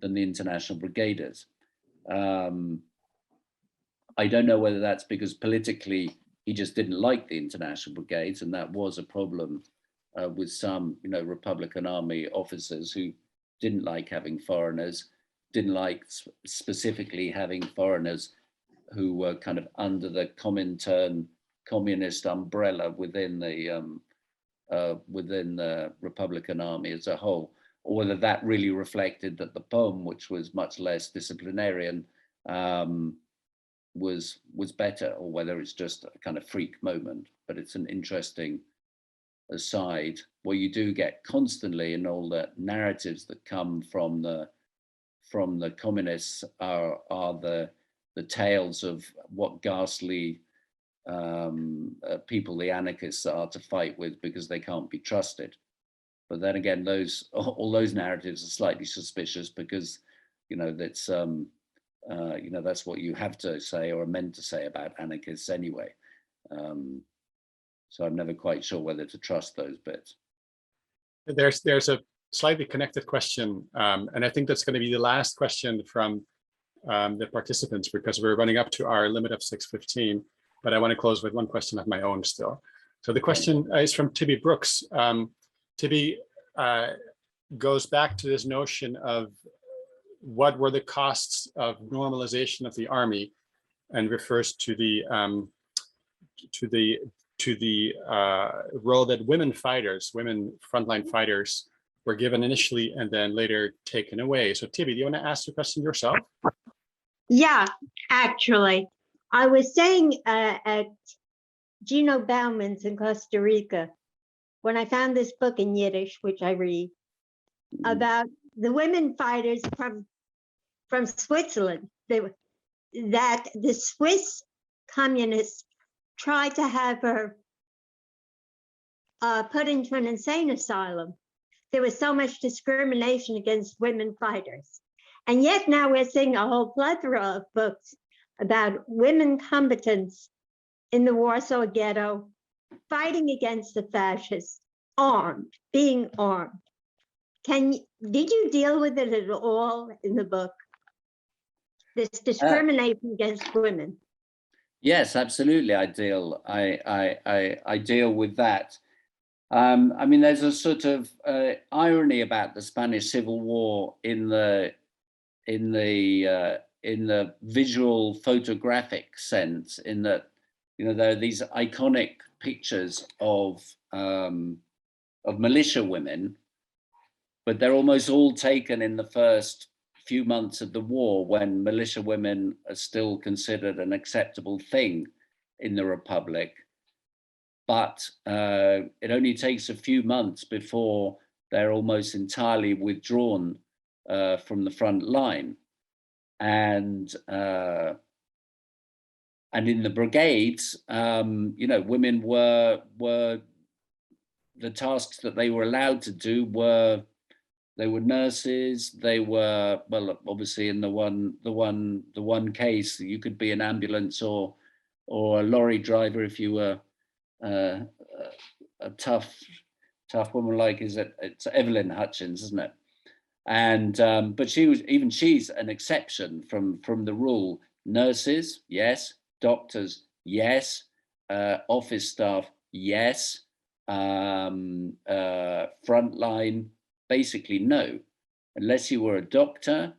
than the International Brigaders. I don't know whether that's because politically he just didn't like the International Brigades, and that was a problem with some, you know, Republican Army officers who didn't like having foreigners, didn't like specifically having foreigners who were kind of under the Comintern communist umbrella within the Republican Army as a whole, or whether that really reflected that the POM, which was much less disciplinarian, was better, or whether it's just a kind of freak moment. But it's an interesting aside where you do get constantly in all the narratives that come from the communists are the tales of what ghastly people the anarchists are to fight with because they can't be trusted. But then again, all those narratives are slightly suspicious because, you know, that's you know, that's what you have to say or are meant to say about anarchists anyway. So I'm never quite sure whether to trust those bits. There's a slightly connected question, and I think that's going to be the last question from the participants, because we're running up to our limit of 6:15. But I want to close with one question of my own still. So the question is from Tibby Brooks. Tibby goes back to this notion of what were the costs of normalization of the army, and refers to the role that women frontline fighters were given initially and then later taken away. So Tibby, do you want to ask the question yourself? Yeah, actually, I was saying at Gino Bauman's in Costa Rica, when I found this book in Yiddish, which I read, about the women fighters from Switzerland, that the Swiss communists tried to have her put into an insane asylum. There was so much discrimination against women fighters. And yet now we're seeing a whole plethora of books about women combatants in the Warsaw Ghetto, fighting against the fascists, armed, being armed. Did you deal with it at all in the book? This discrimination against women? Yes, absolutely. I deal with that. I mean, there's a sort of irony about the Spanish Civil War in the visual photographic sense, in that, you know, there are these iconic pictures of militia women, but they're almost all taken in the first few months of the war, when militia women are still considered an acceptable thing in the Republic. But it only takes a few months before they're almost entirely withdrawn from the front line. And in the brigades, you know, women were the tasks that they were allowed to do were, they were nurses. They were, well, obviously in the one case, you could be an ambulance or a lorry driver if you were a tough woman, like it's Evelyn Hutchins, isn't it? And but she's an exception from the rule. Nurses, yes. Doctors, yes. Office staff, yes. Frontline, basically no. unless you were a doctor.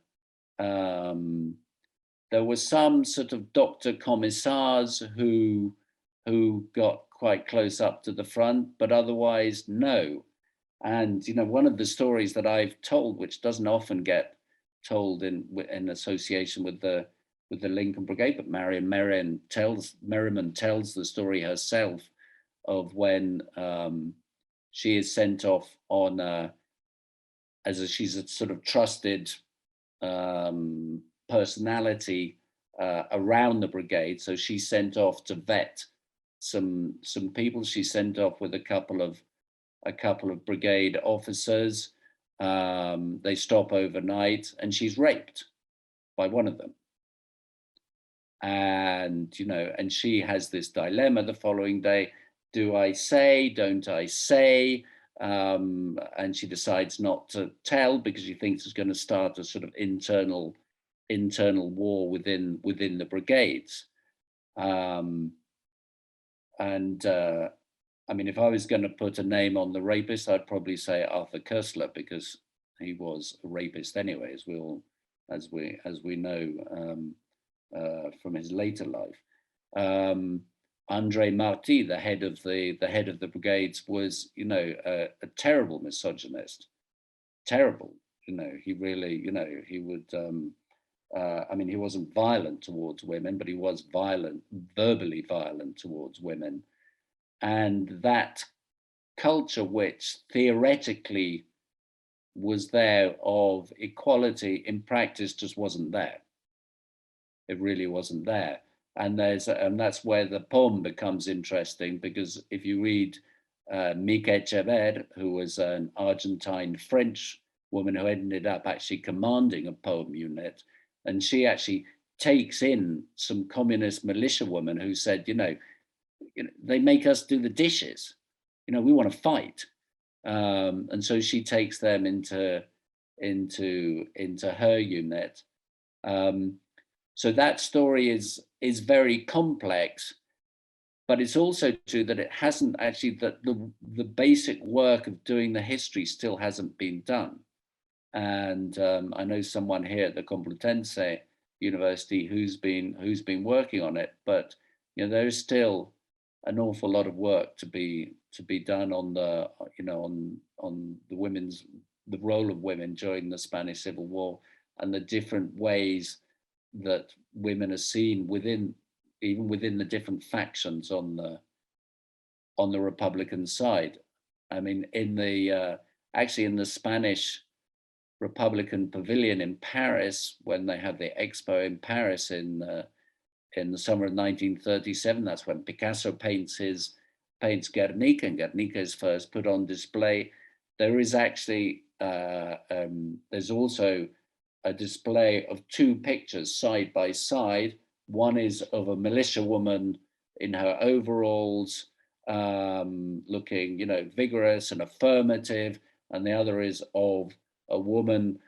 There were some sort of doctor commissars who got quite close up to the front, but otherwise no. And you know, one of the stories that I've told, which doesn't often get told in association with the Lincoln Brigade, but Merriman tells the story herself of when she is sent off on she's a sort of trusted personality around the brigade. So she's sent off to vet some people. She's sent off with a couple of brigade officers. They stop overnight, and she's raped by one of them. And you know, and she has this dilemma the following day: do I say? Don't I say? And she decides not to tell because she thinks it's going to start a sort of internal war within the brigades. I mean, if I was going to put a name on the rapist, I'd probably say Arthur Koestler, because he was a rapist anyway, as we know from his later life. Andre Marti, the head of the brigades, was, you know, a terrible misogynist. Terrible, you know. He really, you know, he would. I mean, he wasn't violent towards women, but he was verbally violent towards women. And that culture, which theoretically was there of equality, in practice just wasn't there. It really wasn't there. And that's where the poem becomes interesting, because if you read Mica Echever, who was an Argentine French woman who ended up actually commanding a poem unit, and she actually takes in some communist militia woman who said, you know, they make us do the dishes. You know, we want to fight. And so she takes them into her unit. So that story is very complex, but it's also true that it hasn't actually, that the basic work of doing the history still hasn't been done. And I know someone here at the Complutense University who's been working on it, but you know, there is still an awful lot of work to be done on the, you know, on the role of women during the Spanish Civil War, and the different ways that women are seen even within the different factions on the Republican side. I mean, actually in the Spanish Republican Pavilion in Paris, when they had the expo in Paris in the summer of 1937, that's when Picasso paints Guernica, and Guernica is first put on display. There is actually there's also a display of two pictures side by side. One is of a militia woman in her overalls, looking, you know, vigorous and affirmative, and the other is of a woman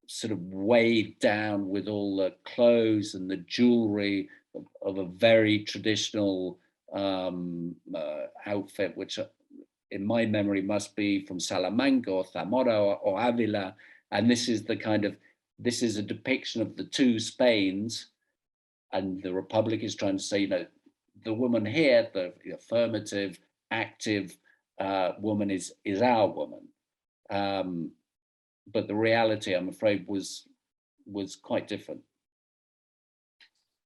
sort of weighed down with all the clothes and the jewelry of a very traditional outfit, which in my memory must be from Salamanca or Zamora or Avila. And this is a depiction of the two Spains, and the Republic is trying to say, you know, the woman here, the affirmative, active woman is our woman. But the reality, I'm afraid, was quite different.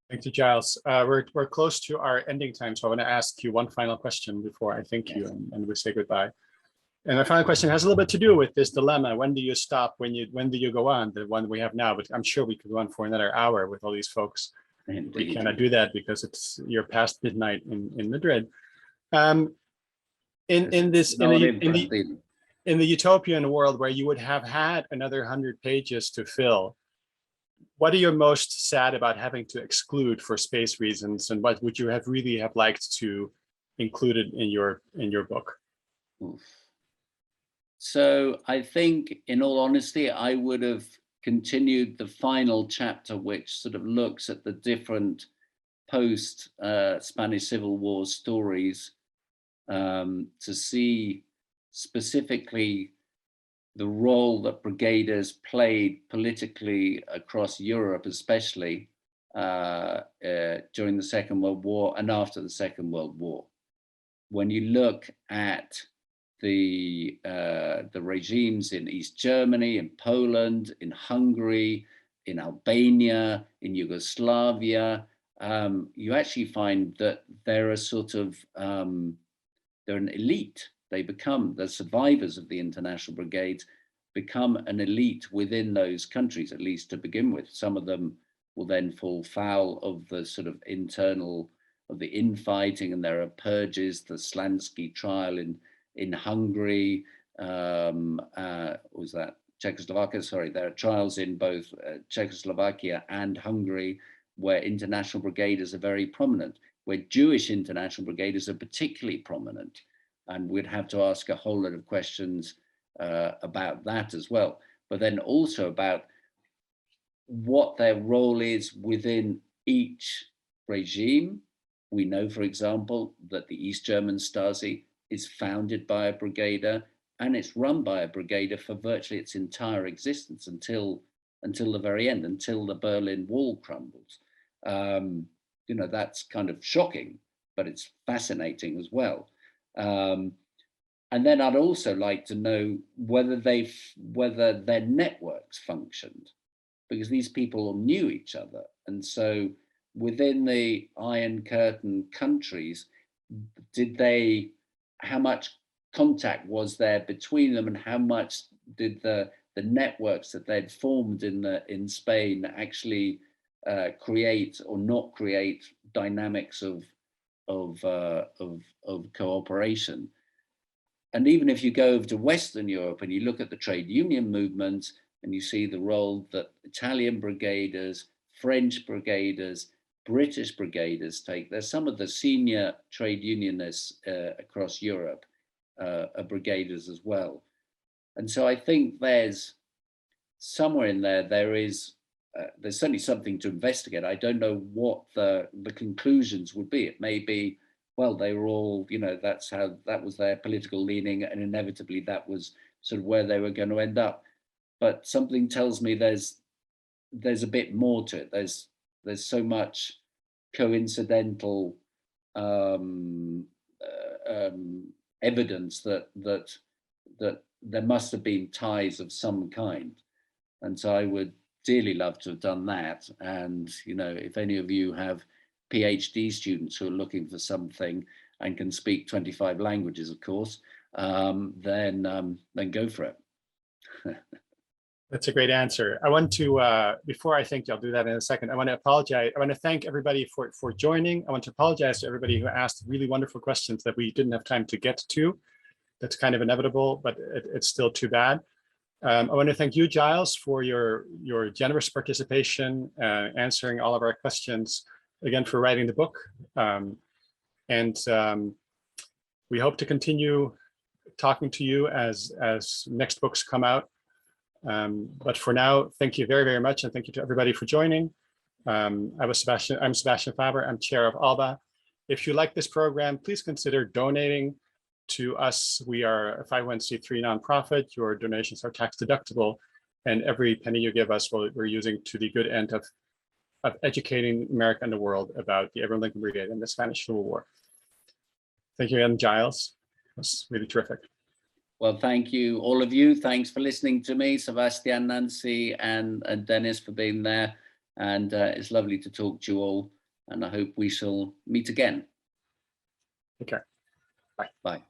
Thank you, Giles. We're close to our ending time, so I want to ask you one final question before I thank you and we say goodbye. And my final question has a little bit to do with this dilemma. When do you stop? When do you go on? The one we have now, but I'm sure we could go on for another hour with all these folks. Indeed. We cannot do that because you're past midnight in Madrid. In the utopian world where you would have had another 100 pages to fill, what are you most sad about having to exclude for space reasons, and what would you have liked to include in your book? So I think, in all honesty, I would have continued the final chapter, which sort of looks at the different post Spanish Civil War stories, to see specifically the role that brigaders played politically across Europe, especially during the Second World War and after the Second World War. When you look at the regimes in East Germany, in Poland, in Hungary, in Albania, in Yugoslavia, you actually find that they're a sort of, they're an elite. They become, the survivors of the International Brigades become an elite within those countries, at least to begin with. Some of them will then fall foul of the sort of internal, of the infighting, and there are purges, the Slansky trial in Hungary, was that Czechoslovakia? Sorry, there are trials in both Czechoslovakia and Hungary where international brigaders are very prominent, where Jewish international brigaders are particularly prominent. And we'd have to ask a whole lot of questions about that as well, but then also about what their role is within each regime. We know, for example, that the East German Stasi is founded by a brigader, and it's run by a brigader for virtually its entire existence until the very end, until the Berlin Wall crumbles. You know, that's kind of shocking, but it's fascinating as well. And then I'd also like to know whether their networks functioned, because these people all knew each other. And so within the Iron Curtain countries, how much contact was there between them, and how much did the networks that they'd formed in Spain actually create or not create dynamics of cooperation? And even if you go over to Western Europe and you look at the trade union movement, and you see the role that Italian brigaders, French brigaders, British brigaders take, there's some of the senior trade unionists across Europe are brigaders as well. And so I think there's somewhere in there, there's certainly something to investigate. I don't know what the conclusions would be. It may be, well, they were all, you know, that was their political leaning, and inevitably that was sort of where they were going to end up. But something tells me there's a bit more to it. There's so much coincidental evidence that there must have been ties of some kind. And so I would dearly love to have done that. And, you know, if any of you have PhD students who are looking for something and can speak 25 languages, of course, then go for it. That's a great answer. I want to, before I think I'll do that in a second, I want to apologize. I want to thank everybody for joining. I want to apologize to everybody who asked really wonderful questions that we didn't have time to get to. That's kind of inevitable, but it's still too bad. I want to thank you, Giles, for your generous participation, answering all of our questions, again, for writing the book. We hope to continue talking to you as next books come out. But for now, thank you very, very much. And thank you to everybody for joining. I'm Sebastiaan Faber. I'm chair of ALBA. If you like this program, please consider donating to us. We are a 501c3 nonprofit. Your donations are tax deductible, and every penny you give us, we're using to the good end of educating America and the world about the Abraham Lincoln Brigade and the Spanish Civil War. Thank you again, Giles. It was really terrific. Well, thank you, all of you. Thanks for listening to me, Sebastiaan, Nancy, and Dennis for being there. And it's lovely to talk to you all. And I hope we shall meet again. Okay. Bye. Bye.